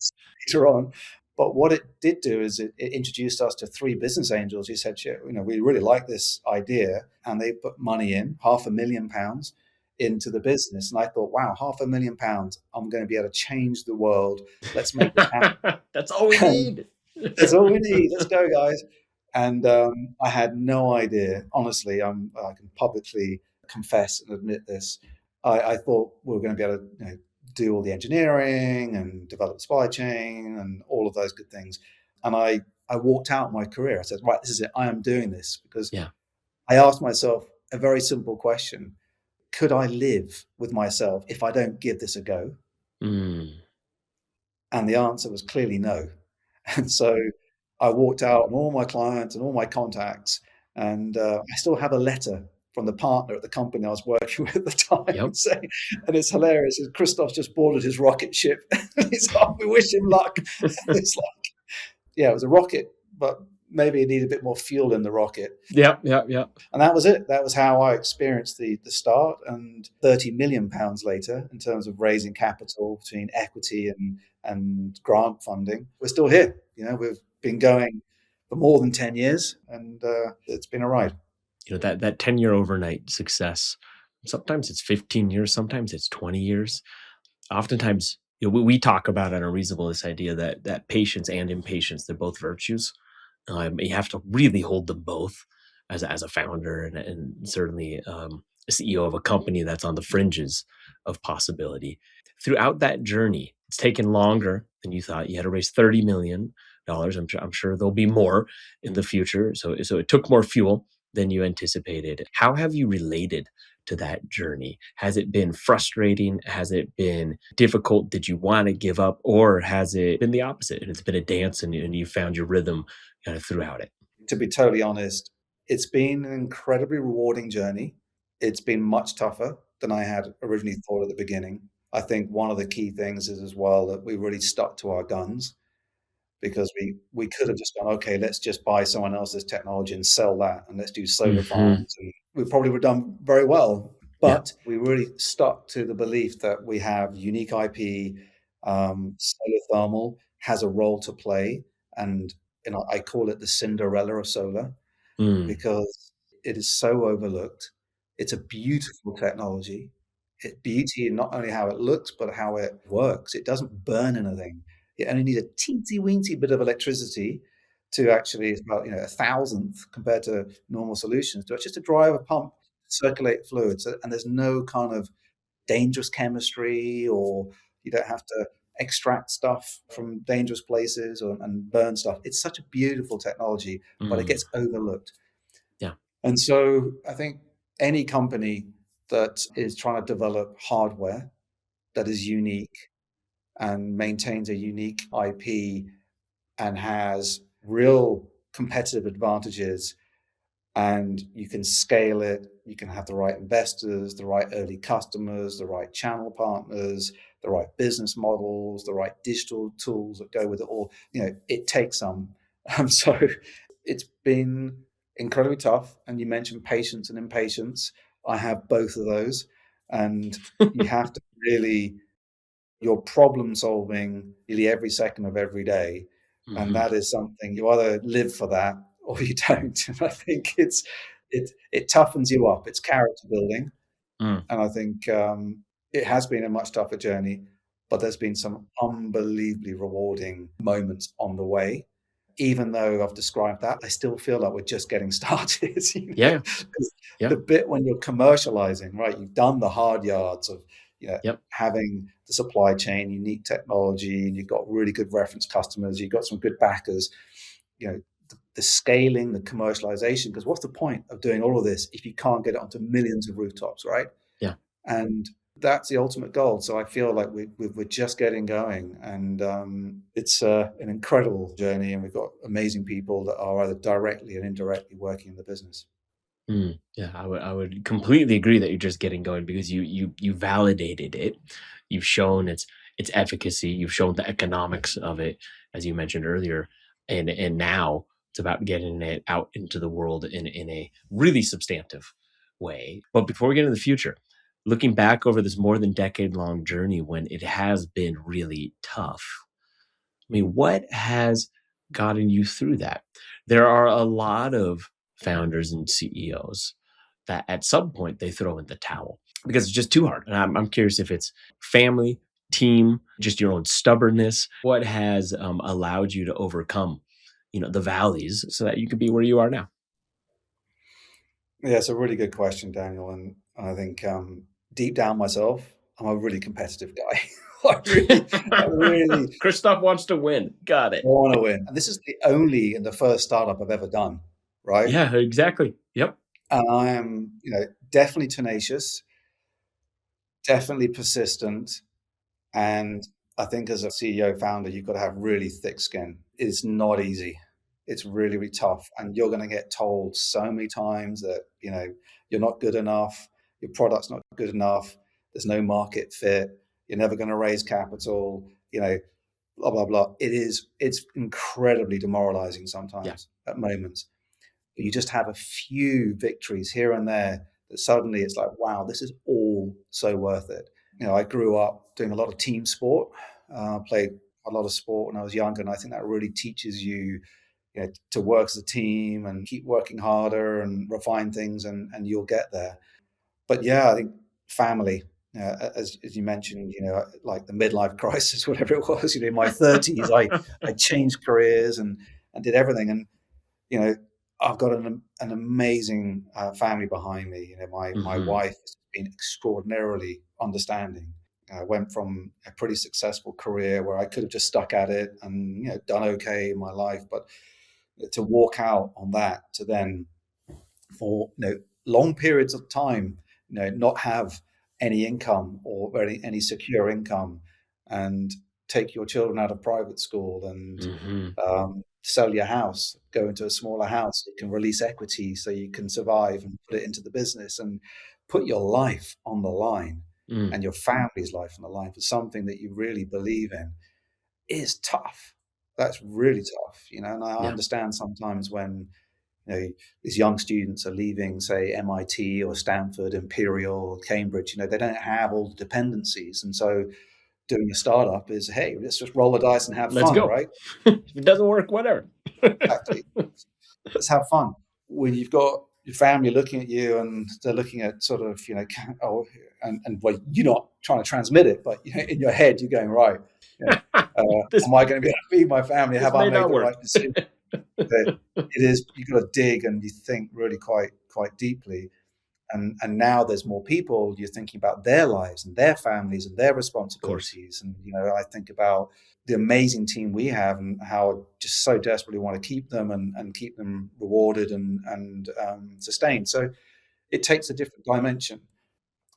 later on. But what it did do is it introduced us to 3 business angels who said, "Shit, we really like this idea," and they put money in, £500,000 into the business. And I thought, wow, £500,000, I'm going to be able to change the world. Let's make this happen. That's all we And need. that's all we need. Let's go, guys. And I had no idea. Honestly, I can publicly confess and admit this. I thought we were going to be able to, do all the engineering and develop the supply chain and all of those good things. And I walked out my career. I said, right, this is it. I am doing this, because Yeah. I asked myself a very simple question: could I live with myself if I don't give this a go? Mm. And the answer was clearly no. And so I walked out on all my clients and all my contacts, and I still have a letter from the partner at the company I was working with at the time Yep. saying, and it's hilarious, Christophe's just boarded his rocket ship. He's like, we wish him luck. It's like, yeah, it was a rocket, but maybe it needed a bit more fuel in the rocket. Yep. Yep. Yep. And that was it. That was how I experienced the start. And £30 million later, in terms of raising capital between equity and grant funding, we're still here. We've been going for more than 10 years, and it's been a ride. That 10-year overnight success, sometimes it's 15 years, sometimes it's 20 years. Oftentimes, we talk about on Unreasonable this idea that patience and impatience, they're both virtues. You have to really hold them both as a founder, and certainly a CEO of a company that's on the fringes of possibility. Throughout that journey, it's taken longer than you thought. You had to raise $30 million. I'm sure there'll be more in the future. So it took more fuel than you anticipated. How have you related to that journey? Has it been frustrating? Has it been difficult? Did you want to give up? Or has it been the opposite and it's been a dance, and you found your rhythm kind of throughout it? To be totally honest, it's been an incredibly rewarding journey. It's been much tougher than I had originally thought at the beginning. I think one of the key things is as well that we really stuck to our guns, because we could have just gone, okay, let's just buy someone else's technology and sell that, and let's do solar Hmm. farms, and we probably would have done very well. Yeah. But we really stuck to the belief that we have unique IP. Solar thermal has a role to play, and I call it the Cinderella of solar, Mm. because it is so overlooked. It's a beautiful technology. It beauty in not only how it looks, but how it works. It doesn't burn anything. It only needs a teensy-weensy bit of electricity to actually, it's about, a thousandth compared to normal solutions, to it's just to drive a pump, circulate fluids, and there's no kind of dangerous chemistry, or you don't have to extract stuff from dangerous places, and burn stuff. It's such a beautiful technology, but it Mm. gets overlooked. Yeah. And so I think any company that is trying to develop hardware that is unique and maintains a unique IP and has real competitive advantages, and you can scale it, you can have the right investors, the right early customers, the right channel partners, the right business models, the right digital tools that go with it all. It takes some. So it's been incredibly tough. And you mentioned patience and impatience. I have both of those. And you have to really, you're problem solving nearly every second of every day. And Hmm. that is something you either live for that or you don't. And I think it toughens you up. It's character building. Mm. And I think it has been a much tougher journey, but there's been some unbelievably rewarding moments on the way. Even though I've described that, I still feel like we're just getting started. Yeah. 'Cause Yeah. the bit when you're commercializing, right? You've done the hard yards of, Yep. having the supply chain, unique technology, and you've got really good reference customers. You've got some good backers. The scaling, the commercialization. Because what's the point of doing all of this if you can't get it onto millions of rooftops, right? Yeah. And that's the ultimate goal. So I feel like we're just getting going, and it's an incredible journey, and we've got amazing people that are either directly and indirectly working in the business. Mm. Yeah. I would completely agree that you're just getting going, because you validated it. You've shown its efficacy. You've shown the economics of it, as you mentioned earlier, and now it's about getting it out into the world in a really substantive way. But before we get into the future, looking back over this more than decade long journey when it has been really tough, I mean, what has gotten you through that? There are a lot of founders and CEOs that at some point they throw in the towel because it's just too hard. And I'm curious if it's family, team, just your own stubbornness. What has allowed you to overcome, the valleys so that you could be where you are now? Yeah, it's a really good question, Daniel. And I think deep down myself, I'm a really competitive guy. I really Christoph wants to win. Got it. want to win. And this is the only and the first startup I've ever done, right? Yeah, exactly. Yep. And I am, definitely tenacious, definitely persistent, and I think as a CEO founder, you've got to have really thick skin. It's not easy. It's really, really tough. And you're going to get told so many times that, you're not good enough, your product's not good enough, there's no market fit, you're never going to raise capital, blah, blah, blah. It's incredibly demoralizing Yeah. sometimes at moments. But you just have a few victories here and there that suddenly it's like, wow, this is all so worth it. I grew up doing a lot of team sport, played a lot of sport when I was younger, and I think that really teaches you, to work as a team and keep working harder and refine things, and you'll get there. But yeah, I think family, as you mentioned, like the midlife crisis, whatever it was, in my 30s, I changed careers and did everything, and you know, I've got an amazing family behind me. My Hmm. wife has been extraordinarily understanding. I went from a pretty successful career where I could have just stuck at it and done okay in my life, but to walk out on that, to then for long periods of time, not have any income or any secure income, and take your children out of private school and Hmm. sell your house, go into a smaller house, so you can release equity so you can survive and put it into the business and put your life on the line Mm. and your family's life on the line for something that you really believe in is tough. That's really tough, and I Yeah. understand sometimes when these young students are leaving, say, MIT or Stanford, Imperial, or Cambridge, they don't have all the dependencies. And so doing a startup is, hey, let's just roll the dice and have Let's fun, go. right? If it doesn't work, whatever. Exactly. Let's have fun. When you've got your family looking at you and they're looking at sort of, oh, and well, you're not trying to transmit it, but in your head, you're going, right, you know, this am I going to be able to feed my family? this Have I may made not the work. right decision? That it is, you've got to dig and you think really quite deeply. And now there's more people, you're thinking about their lives and their families and their Of course. responsibilities. And I think about the amazing team we have and how I just so desperately want to keep them and keep them rewarded and sustained. So it takes a different dimension.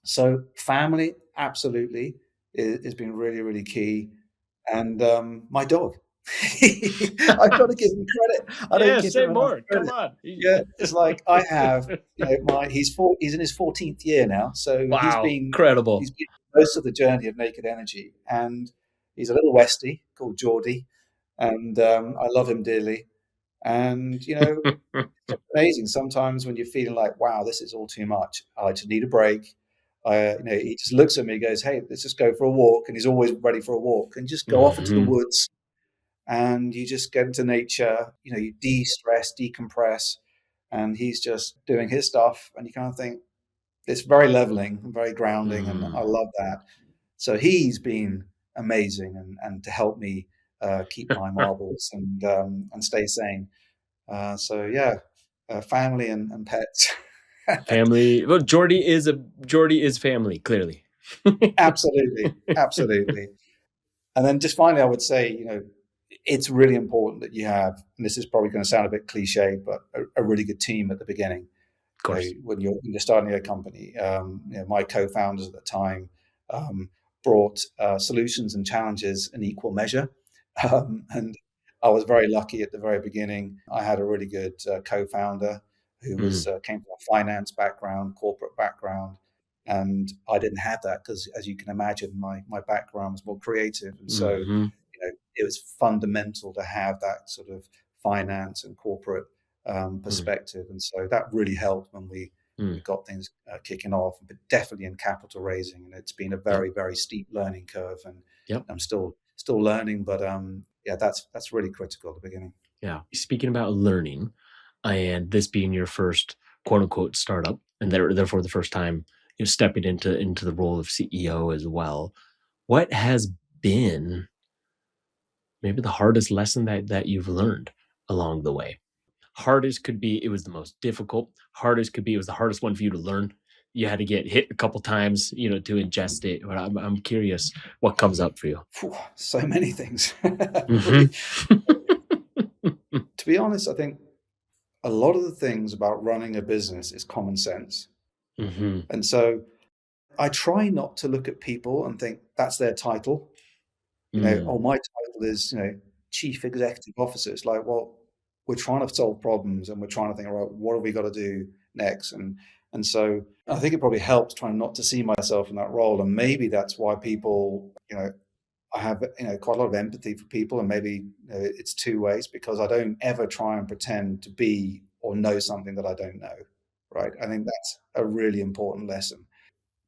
So family, absolutely, has been really, really key. And my dog, I've got to give him credit. I don't Yeah, give him say enough more. Come credit. on. Yeah, it's like I have, he's in his 14th year now, so Wow. Incredible. he's been most of the journey of Naked Energy, and he's a little Westie called Geordie, and I love him dearly. And it's just amazing sometimes when you're feeling like, wow, this is all too much. I just need a break. He just looks at me, goes, "Hey, let's just go for a walk," and he's always ready for a walk, and just go off into the Hmm. woods and you just get into nature. You de-stress, decompress, and he's just doing his stuff, and you kind of think it's very leveling, and very grounding, and I Mm. love that. So he's been amazing, and to help me keep my marbles and stay sane. So yeah, family and pets. Family. Well, Jordy is family, clearly. Absolutely, absolutely. And then just finally, I would say, it's really important that you have, and this is probably going to sound a bit cliche, but a really good team at the beginning. Of course. When you're starting a company, my co-founders at the time brought solutions and challenges in equal measure, and I was very lucky at the very beginning. I had a really good co-founder who was Mm. came from a finance background, corporate background, and I didn't have that because, as you can imagine, my background was more creative, and so Mhm. it was fundamental to have that sort of finance and corporate Mm. perspective, and so that really helped when we Mm. got things kicking off. But definitely in capital raising, and it's been a Yep. very very steep learning curve, and Yep. I'm still learning. But yeah, that's really critical at the beginning. Yeah. Speaking about learning, and this being your first quote unquote startup, and therefore the first time stepping into the role of CEO as well, what has been maybe the hardest lesson that you've learned along the way? Hardest could be it was the most difficult. Hardest could be it was the hardest one for you to learn. You had to get hit a couple times, to ingest it. But I'm curious what comes up for you. Phew, so many things. Hmm. To be honest, I think a lot of the things about running a business is common sense, Hmm. and so I try not to look at people and think that's their title. Mm. Oh, my title is, Chief Executive Officer. It's like, well, we're trying to solve problems and we're trying to think, all right, what have we got to do next? And so I think it probably helps trying not to see myself in that role. And maybe that's why people, I have, quite a lot of empathy for people, and maybe it's two ways, because I don't ever try and pretend to be or know something that I don't know, right? I think that's a really important lesson.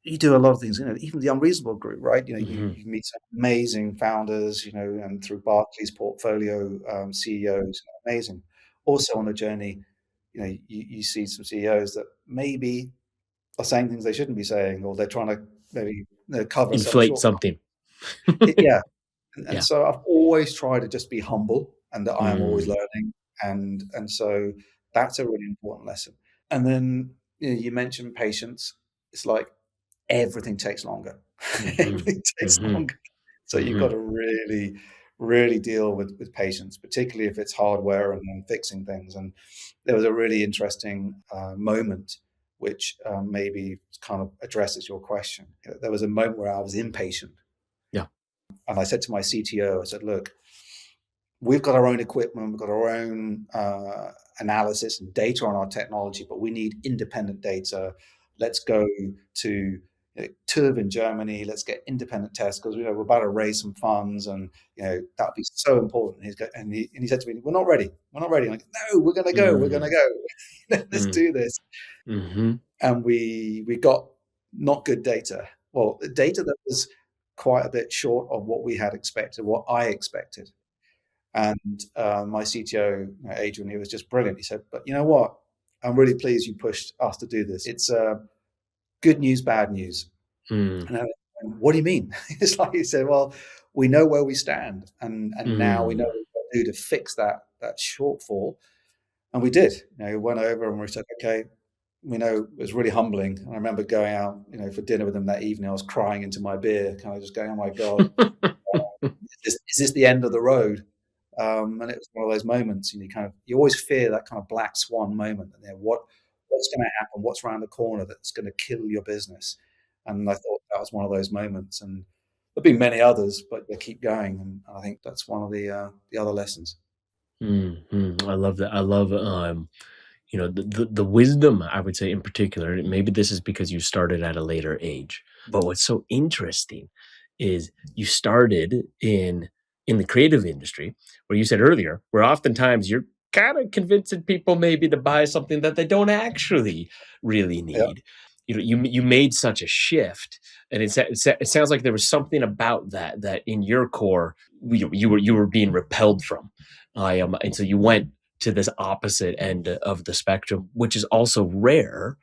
You do a lot of things, even the Unreasonable Group, right? Hmm. You meet some amazing founders, and through Barclays portfolio CEOs, amazing. Also on the journey, you see some CEOs that maybe are saying things they shouldn't be saying, or they're trying to maybe cover some Inflate shortcoming. something. Yeah, and Yeah. so I've always tried to just be humble, and that I am always Mm. learning, and so that's a really important lesson. And then, you mentioned patience. It's like everything takes longer. Hmm. Everything takes Hmm. longer. So you've got Hmm. to really, really deal with patience, particularly if it's hardware and fixing things. And there was a really interesting moment which maybe kind of addresses your question. There was a moment where I was impatient, Yeah. and I said to my CTO, I said, "Look, we've got our own equipment, we've got our own analysis and data on our technology, but we need independent data. Let's go to TÜV in Germany. Let's get independent tests, because we're about to raise some funds, and that'd be so important." And he said to me, "We're not ready. We're not ready." I'm like, "No, we're going to go. We're going to Mm. go. Let's Mm. do this." Hmm. And we got not good data. Well, data that was quite a bit short of what we had expected, what I expected. And my CTO, Adrian, he was just brilliant. He said, "But you know what? I'm really pleased you pushed us to do this. It's good news, bad news." Mm. And I went, "What do you mean?" It's like he said, "Well, we know where we stand, and now we know Mm. what we've got to do to fix that shortfall." And we did. We went over and we said, "Okay." It was really humbling. And I remember going out, for dinner with him that evening. I was crying into my beer, kind of just going, "Oh my God, is this the end of the road?" And it was one of those moments, and you always fear that kind of black swan moment, and what's going to happen, what's around the corner that's going to kill your business. And I thought that was one of those moments, and there've been many others, but they keep going, and I think that's one of the other lessons. Mhm. I love that. I love, the wisdom, I would say, in particular, and maybe this is because you started at a later age, but what's so interesting is you started in the creative industry, where you said earlier, where oftentimes you're kinda convincing people maybe to buy something that they don't actually really Yeah, need. You made such a shift, and it sounds like there was something about that in your core, you were being repelled from. And so you went to this opposite end of the spectrum, which is also rare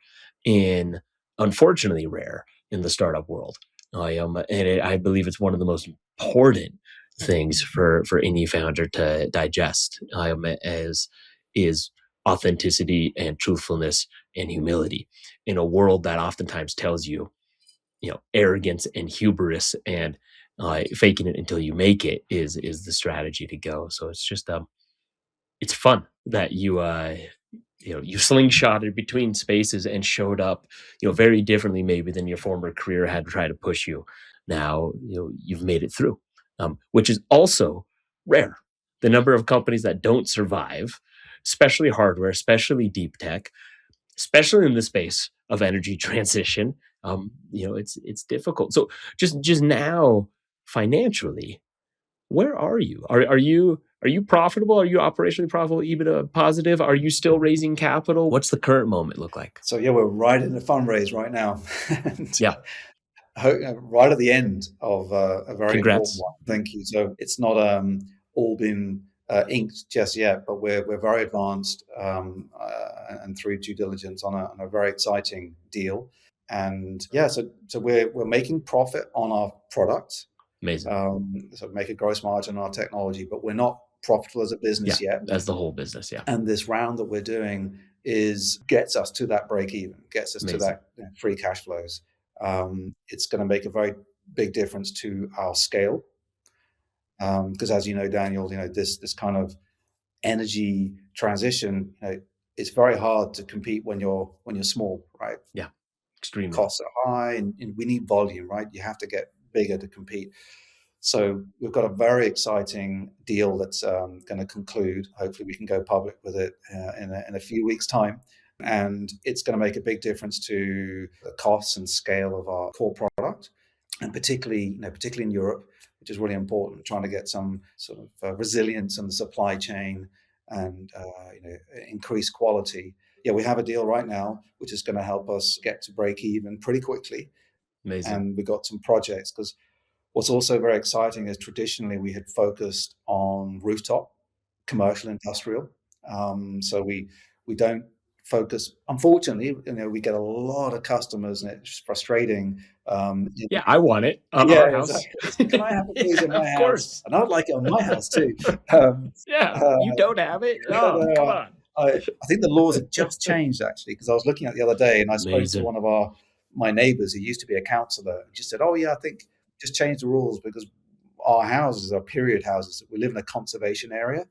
in unfortunately rare in the startup world. I believe it's one of the most important things for any founder to digest, as is authenticity and truthfulness and humility in a world that oftentimes tells you, arrogance and hubris and faking it until you make it is the strategy to go. So it's fun that you slingshotted between spaces and showed up, very differently maybe than your former career had tried to push you. Now, you've made it through, which is also rare. The number of companies that don't survive, especially hardware, especially deep tech, especially in the space of energy transition, it's difficult. So just now, financially, where are you? Are you profitable? Are you operationally profitable, EBITDA positive? Are you still raising capital? What's the current moment look like? so yeah, we're right in the fundraise right now. And Yeah. right at the end of a very important Congrats. one. Thank you. So it's not all been inked just yet, but we're very advanced, and through due diligence on a very exciting deal. And yeah, so we're making profit on our product, Amazing. so make a gross margin on our technology, but we're not profitable as a Yeah, business yet. as the whole business, yeah. And this round that we're doing is gets us to that break even, gets us to Amazing. that free cash flows. It's going to make a very big difference to our scale, because as you know, Daniel, this kind of energy transition, it's very hard to compete when you're small, right? Yeah, extremely. Costs are high, and we need volume, right? You have to get bigger to compete. So we've got a very exciting deal that's going to conclude. Hopefully, we can go public with it in a few weeks' time. And it's going to make a big difference to the costs and scale of our core product, and particularly in Europe, which is really important, trying to get some sort of resilience in the supply chain and increase quality. Yeah, we have a deal right now which is going to help us get to break even pretty quickly, Amazing. and we got some projects because what's also very exciting is traditionally we had focused on rooftop, commercial, industrial. So we don't focus. Unfortunately, we get a lot of customers, and it's frustrating. Yeah, I want it on Yeah, our house. exactly. It's, can I have it, please, Yeah, in my of house? course. And I'd like it on my house too. Um, Yeah, uh, you don't have it? yeah, Oh, come no, on. I think the laws have just changed actually, because I was looking at the other day and I spoke to Amazing. one of my neighbours who used to be a councillor, and just said, "Oh yeah, I think just changed the rules because our houses are period houses. We live in a conservation area,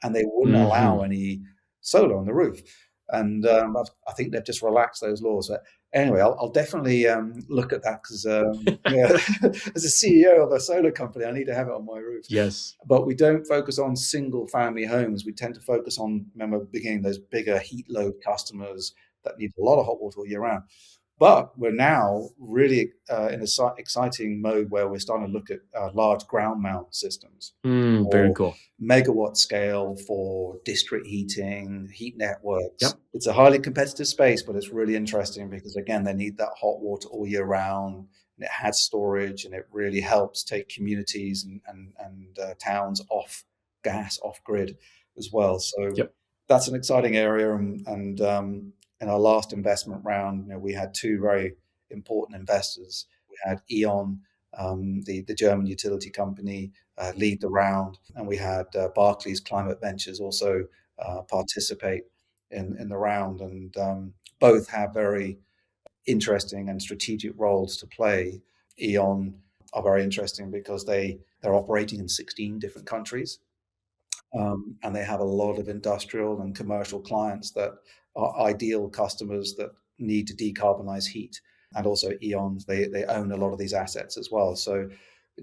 and they wouldn't allow Mhm. any solar on the roof." And I think they've just relaxed those laws. But anyway, I'll definitely look at that because yeah, as a CEO of a solar company, I need to have it on my roof. Yes. But we don't focus on single family homes. We tend to focus on, remember, beginning those bigger heat load customers that need a lot of hot water all year round. But we're now really in a exciting mode where we're starting to look at large ground mount systems Very or cool. megawatt scale for district heating, heat networks. Yep, It's a highly competitive space, but it's really interesting because, again, they need that hot water all year round. And it has storage, and it really helps take communities and towns off gas, off grid as well. So yep. that's an exciting area. And in our last investment round, we had two very important investors. We had E.ON, the German utility company, lead the round, and we had Barclays Climate Ventures also participate in the round, and both have very interesting and strategic roles to play. E.ON are very interesting because they're operating in 16 different countries, and they have a lot of industrial and commercial clients that are ideal customers that need to decarbonize heat. And also E.ON, they own a lot of these assets as well. So,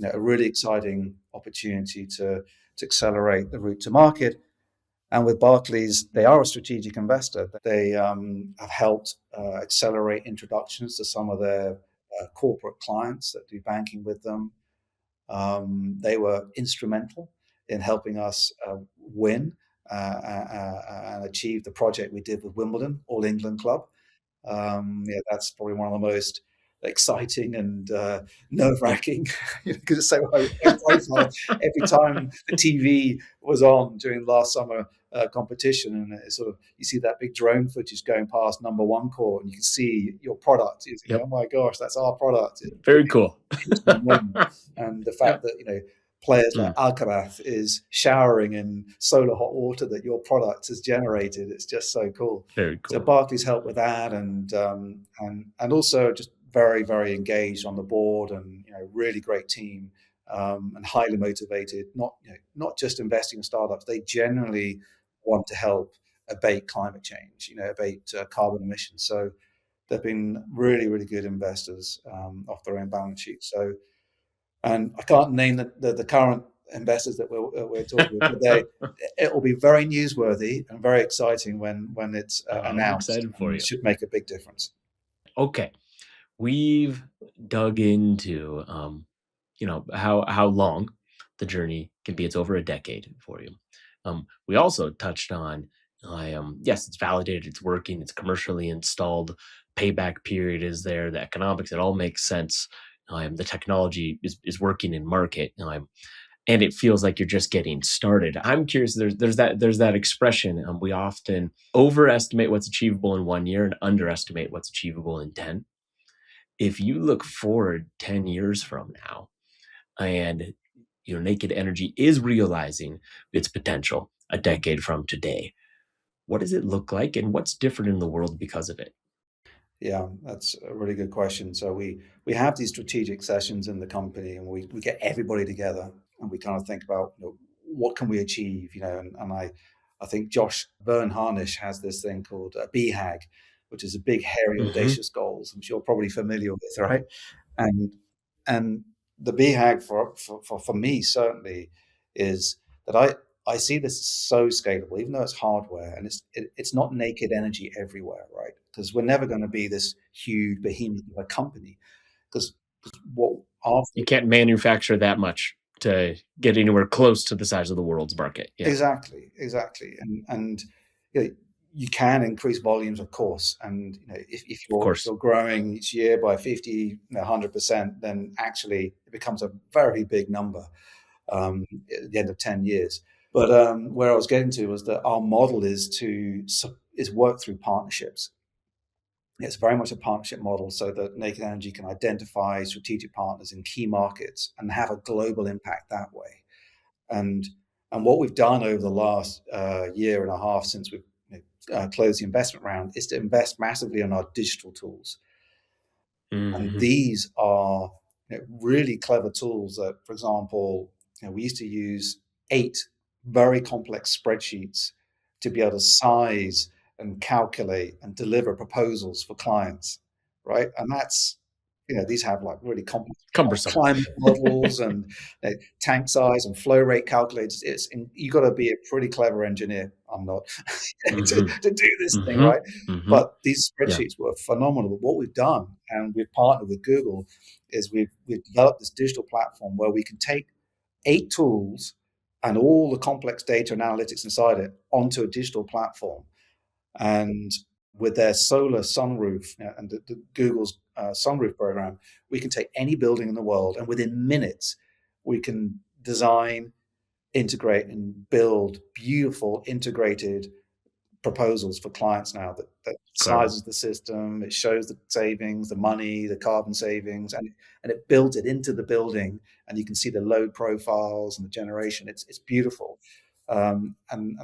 a really exciting opportunity to accelerate the route to market. And with Barclays, they are a strategic investor. They have helped accelerate introductions to some of their corporate clients that do banking with them. They were instrumental in helping us win and achieve the project we did with Wimbledon, All England Club. Yeah, that's probably one of the most exciting and nerve-wracking because it's so high profile. Every time the TV was on during last summer competition, and it sort of you see that big drone footage going past number one court, and you can see your product. You think, Yep. oh my gosh, that's our product. It Very cool. makes me moment. And the fact Yep. that players like Mm, Alcaraz is showering in solar hot water that your product has generated. It's just so cool. very So cool. Barclays helped with that, and also just very very engaged on the board, and really great team, and highly motivated. Not just investing in startups. They generally want to help abate climate change. Abate carbon emissions. So they've been really really good investors off their own balance sheet. So, and I can't name the current investors that we're talking with, but it will be very newsworthy and very exciting when it's I'm announced, excited for and you. should make a big difference. Okay, we've dug into how long the journey can be. It's over a decade for you. We also touched on, yes, it's validated, it's working, it's commercially installed, payback period is there, the economics, it all makes sense. The technology is working in market, and it feels like you're just getting started. I'm curious. There's that expression. We often overestimate what's achievable in 1 year and underestimate what's achievable in 10. If you look forward 10 years from now, and naked energy is realizing its potential a decade from today, what does it look like, and what's different in the world because of it? Yeah, that's a really good question. So we have these strategic sessions in the company, and we get everybody together, and we kind of think about what can we achieve, and I think Josh Bernharnish has this thing called a BHAG, which is a big, hairy, Hmm. audacious goals, which you're probably familiar with, right? And and the BHAG for me certainly is that I see this as so scalable, even though it's hardware and it's not naked energy everywhere, right? Because we're never going to be this huge behemoth of a company. Because what after You can't manufacture that much to get anywhere close to the size of the world's market. Yeah, exactly, and you know, you can increase volumes, of course, and you know, if of you're course. growing each year by 50, 100%, then actually it becomes a very big number at the end of 10 years. But where I was getting to was that our model is work through partnerships. It's very much a partnership model so that Naked Energy can identify strategic partners in key markets and have a global impact that way. And and what we've done over the last year and a half since we've closed the investment round is to invest massively in our digital tools. And Hmm. these are really clever tools that, for example, we used to use 8 very complex spreadsheets to be able to size and calculate and deliver proposals for clients, right? And that's, these have like really complex Cumbersome. climate models and tank size and flow rate calculators. You got to be a pretty clever engineer. I'm not to, Hmm. to do this thing, Hmm. right? Hmm. But these Yeah. spreadsheets were phenomenal. But what we've done, and we've partnered with Google, is we've developed this digital platform where we can take 8 tools and all the complex data and analytics inside it onto a digital platform. And with their solar sunroof and the Google's sunroof program, we can take any building in the world, and within minutes, we can design, integrate, and build beautiful integrated proposals for clients now that Incredible. sizes the system, it shows the savings, the money, the carbon savings, and it builds it into the building, and you can see the load profiles and the generation. It's beautiful, and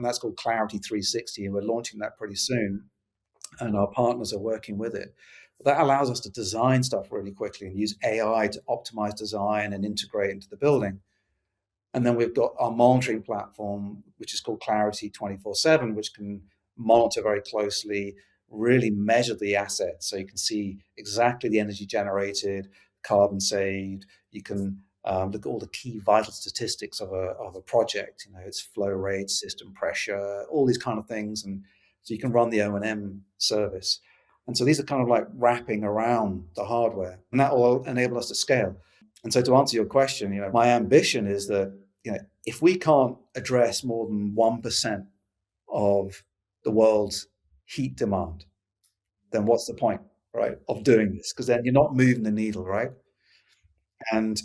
that's called Clarity 360, and we're launching that pretty soon, and our partners are working with it. That allows us to design stuff really quickly and use AI to optimize design and integrate into the building. And then we've got our monitoring platform, which is called Clarity 24/7, which can monitor very closely, really measure the assets. So you can see exactly the energy generated, carbon saved. You can look at all the key vital statistics of a project, its flow rate, system pressure, all these kind of things. And so you can run the O&M service. And so these are kind of like wrapping around the hardware, and that will enable us to scale. And so to answer your question, my ambition is that if we can't address more than 1% of the world's heat demand, then what's the point, right, of doing this? Because then you're not moving the needle, right? And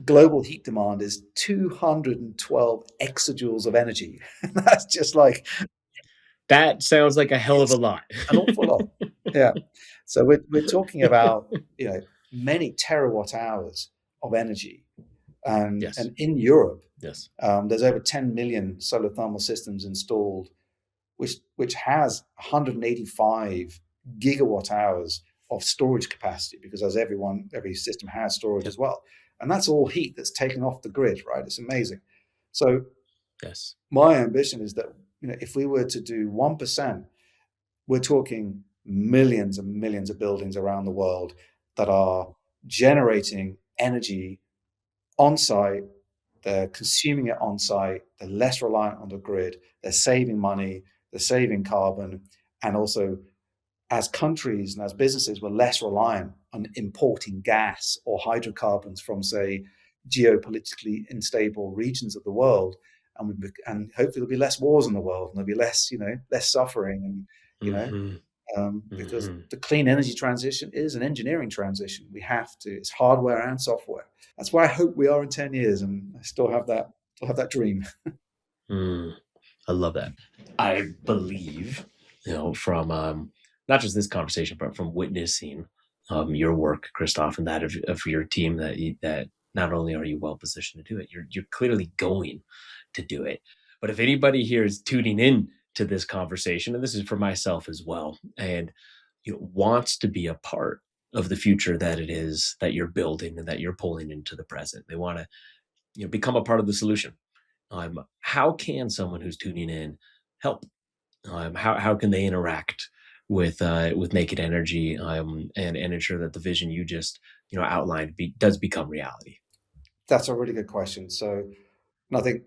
global heat demand is 212 exajoules of energy. That's just like, That sounds like a hell of a it's lot. an awful lot. Yeah. So we're talking about, many terawatt hours of energy. And Yes. and in Europe, Yes. there's over 10 million solar thermal systems installed, which has 185 gigawatt hours of storage capacity, because as every system has storage Yep. as well. And that's all heat that's taken off the grid, right? It's amazing. So Yes. my ambition is that, if we were to do 1%, we're talking millions and millions of buildings around the world that are generating energy on site. They're consuming it on site. They're less reliant on the grid. They're saving money. They're saving carbon. And also, as countries and as businesses, we're less reliant on importing gas or hydrocarbons from, say, geopolitically unstable regions of the world. And hopefully there'll be less wars in the world, and there'll be less suffering, and Hmm. because Hmm. the clean energy transition is an engineering transition. It's hardware and software. That's where I hope we are in 10 years, and I still have that dream. Mm. I love that. I believe, from not just this conversation, but from witnessing your work, Christophe, and that of your team, that not only are you well positioned to do it, you're clearly going to do it. But if anybody here is tuning in to this conversation, and this is for myself as well, and wants to be a part of the future that it is that you're building and that you're pulling into the present, they want to become a part of the solution. How can someone who's tuning in help? How can they interact with Naked Energy, and ensure that the vision you just outlined does become reality? That's a really good question. So, and I think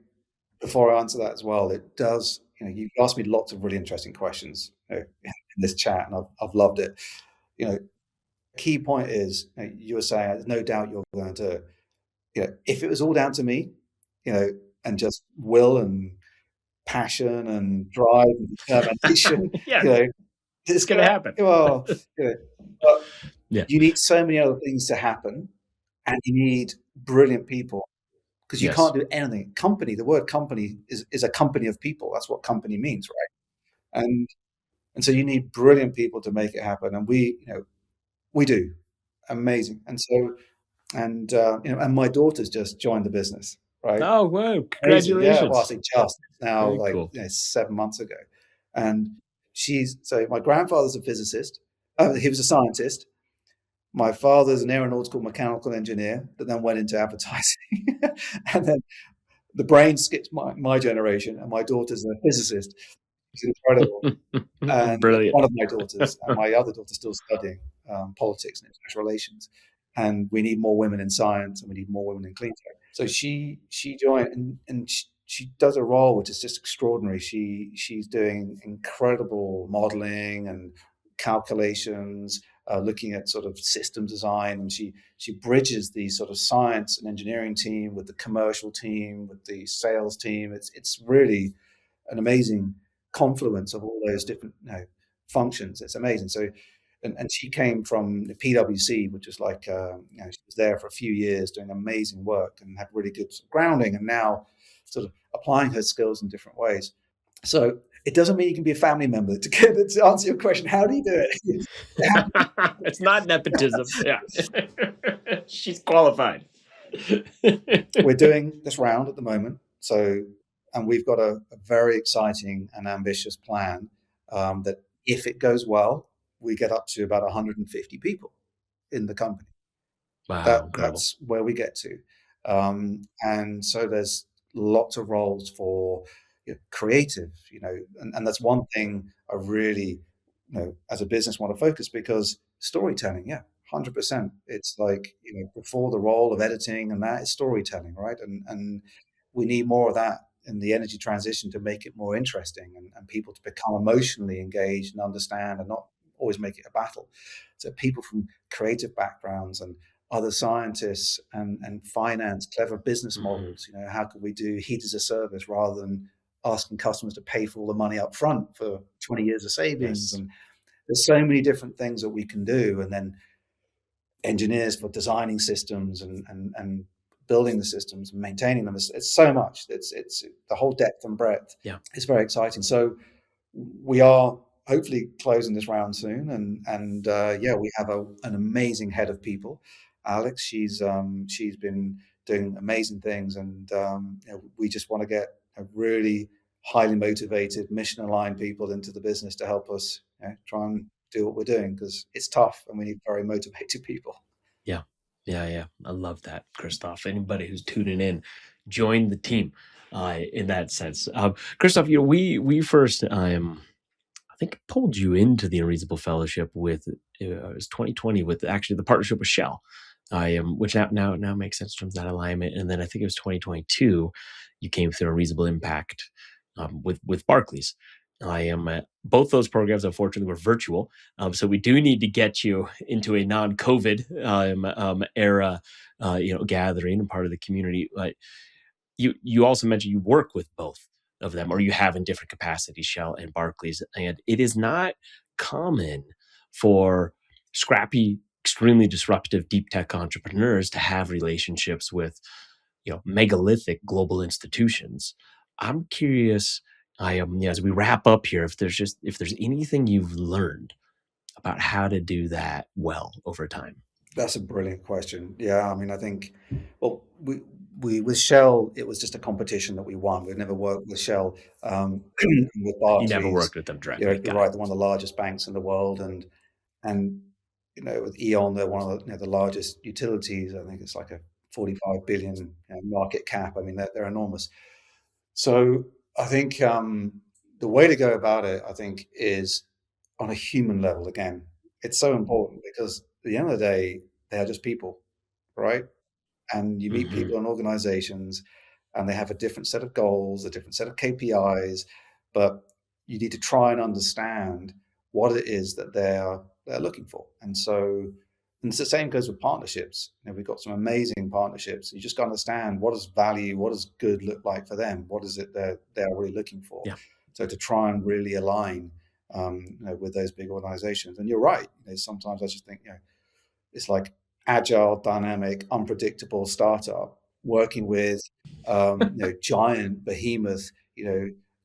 before I answer that as well, it does, you've asked me lots of really interesting questions, in this chat, and I've loved it. You know, key point is, you were saying there's no doubt you're going to, if it was all down to me, you know, and just will and passion and drive and determination, Yeah, you know, it's it's gonna gonna, happen. well, you know, but Yeah. you need so many other things to happen, and you need brilliant people because you Yes. can't do anything. Company, the word company is a company of people. That's what company means, right? And so you need brilliant people to make it happen, and we do amazing. And so and my daughter's just joined the business, right? Oh, wow! Amazing, yeah. Well, I Congratulations. say just now, Very like, cool. 7 months ago, and she's so my grandfather's a physicist. He was a scientist. My father's an aeronautical mechanical engineer that then went into advertising, and then the brain skips my generation, and my daughter's a physicist. It's incredible. And Brilliant. one of my daughters, and my other daughter's still studying politics and international relations. And we need more women in science, and we need more women in clean tech. So she joined, and she does a role which is just extraordinary. She's doing incredible modeling and calculations, looking at sort of system design, and she bridges the sort of science and engineering team with the commercial team, with the sales team. It's really an amazing confluence of all those different, functions. It's amazing. So, and she came from the PwC, which is like, she was there for a few years doing amazing work and had really good sort of grounding, and now sort of applying her skills in different ways. So it doesn't mean you can be a family member. To answer your question, how do you do it? It's not nepotism. Yeah. She's qualified. We're doing this round at the moment. So, and we've got a very exciting and ambitious plan, that if it goes well, we get up to about 150 people in the company. Wow, incredible. That's where we get to. And so there's lots of roles for, creative, and that's one thing I really, as a business want to focus, because storytelling, yeah, 100%. It's like, before the role of editing and that is storytelling, right? And we need more of that in the energy transition to make it more interesting, and people to become emotionally engaged and understand and not always make it a battle. So people from creative backgrounds and other scientists and finance, clever business Mhm. models. How could we do heat as a service rather than asking customers to pay for all the money up front for 20 years of savings? Yes. And there's so many different things that we can do. And then engineers for designing systems and building the systems and maintaining them. It's so much. It's the whole depth and breadth. Yeah. It's very exciting. So we are hopefully closing this round soon, and yeah, we have an amazing head of people, Alex. She's been doing amazing things, and we just want to get a really highly motivated, mission aligned people into the business to help us, try and do what we're doing, because it's tough and we need very motivated people. Yeah. Yeah, yeah. I love that, Christoph. Anybody who's tuning in, join the team, in that sense. Christoph, we first, I think pulled you into the Unreasonable Fellowship with, it was 2020, with actually the partnership with Shell, which now makes sense in terms of that alignment. And then I think it was 2022, you came through a Reasonable Impact, with Barclays. I am both those programs, unfortunately, were virtual, so we do need to get you into a non-COVID era, gathering and part of the community. But you also mentioned you work with both of them, or you have in different capacities, Shell and Barclays, and it is not common for scrappy, extremely disruptive deep tech entrepreneurs to have relationships with, megalithic global institutions. I'm curious, as we wrap up here, if there's anything you've learned about how to do that well over time. That's a brilliant question. Yeah, I mean, I think, well, we with Shell, it was just a competition that we won. We've never worked with Shell. With You never Barclays, worked with them directly. you're Got it. right, they're one of the largest banks in the world, and with E.ON, they're one of the largest utilities. I think it's like a 45 billion, market cap. I mean, they're enormous. So I think, the way to go about it, I think, is on a human level. Again, it's so important because at the end of the day, they are just people, right? and you meet Hmm. people in organizations, and they have a different set of goals, a different set of KPIs, but you need to try and understand what it is that they're looking for. And it's the same goes with partnerships. We've got some amazing partnerships. You just got to understand, what does value, what does good look like for them? What is it that they're really looking for? Yeah. So to try and really align, with those big organizations. And you're right. Sometimes I just think, it's like agile, dynamic, unpredictable startup working with, giant behemoth,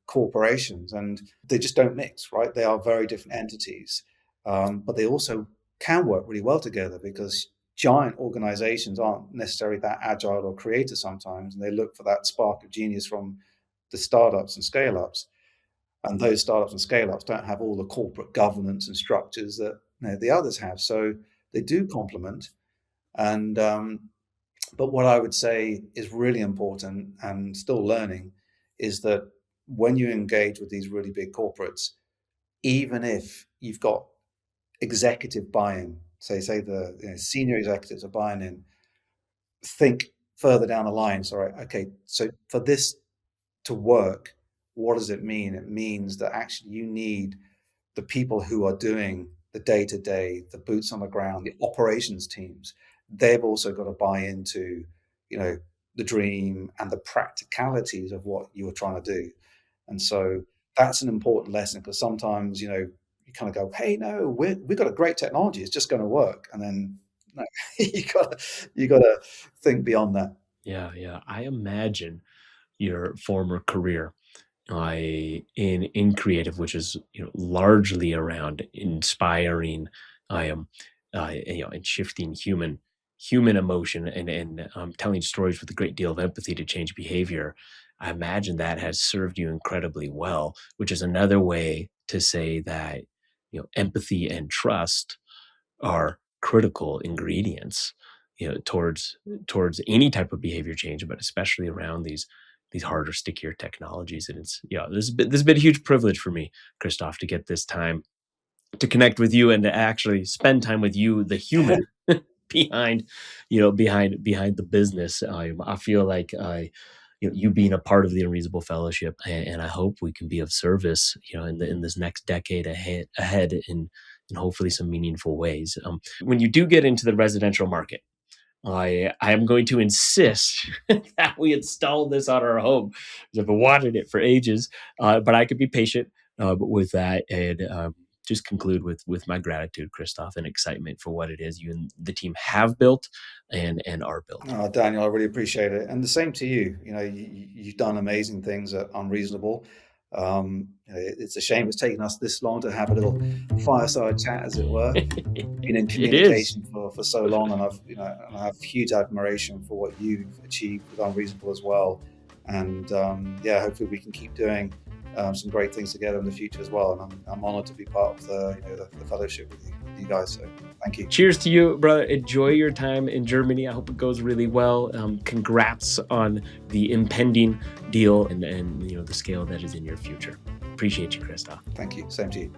corporations, and they just don't mix, right? They are very different entities, but they also can work really well together, because giant organizations aren't necessarily that agile or creative sometimes, and they look for that spark of genius from the startups and scale ups. And those startups and scale ups don't have all the corporate governance and structures that, the others have. So they do complement. And but what I would say is really important and still learning is that when you engage with these really big corporates, even if you've got executive buy-in, say the senior executives are buying in, think further down the line. Sorry, okay, so for this to work, what does it mean? It means that actually you need the people who are doing the day-to-day, the boots on the ground, the operations teams. They've also got to buy into, you know, the dream and the practicalities of what you were trying to do. And so that's an important lesson, because sometimes, you kind of go, "Hey, no, we've got a great technology. It's just going to work." And then no, you gotta think beyond that. Yeah, yeah. I imagine your former career in creative, which is largely around inspiring, I am and shifting human emotion and telling stories with a great deal of empathy to change behavior. I imagine that has served you incredibly well, which is another way to say that empathy and trust are critical ingredients, towards any type of behavior change, but especially around these harder, stickier technologies. And it's this has been a huge privilege for me, Christoph, to get this time to connect with you and to actually spend time with you, the human behind, behind the business. I feel like you being a part of the Unreasonable Fellowship, and I hope we can be of service, in this next decade ahead in hopefully some meaningful ways. When you do get into the residential market, I am going to insist that we install this on our home, 'cause I've been wanting it for ages. But I could be patient with that, and just conclude with my gratitude, Christoph, and excitement for what it is you and the team have built and are building. Oh, Daniel, I really appreciate it, and the same to you. You've done amazing things at Unreasonable. It's a shame it's taken us this long to have a little fireside chat, as it were. Been in It is. communication for so long, and I have huge admiration for what you've achieved with Unreasonable as well. And yeah, hopefully we can keep doing some great things together in the future as well. And I'm honored to be part of the fellowship with you guys. So thank you. Cheers to you, brother. Enjoy your time in Germany. I hope it goes really well. Congrats on the impending deal and the scale that is in your future. Appreciate you, Christoph. Thank you. Same to you.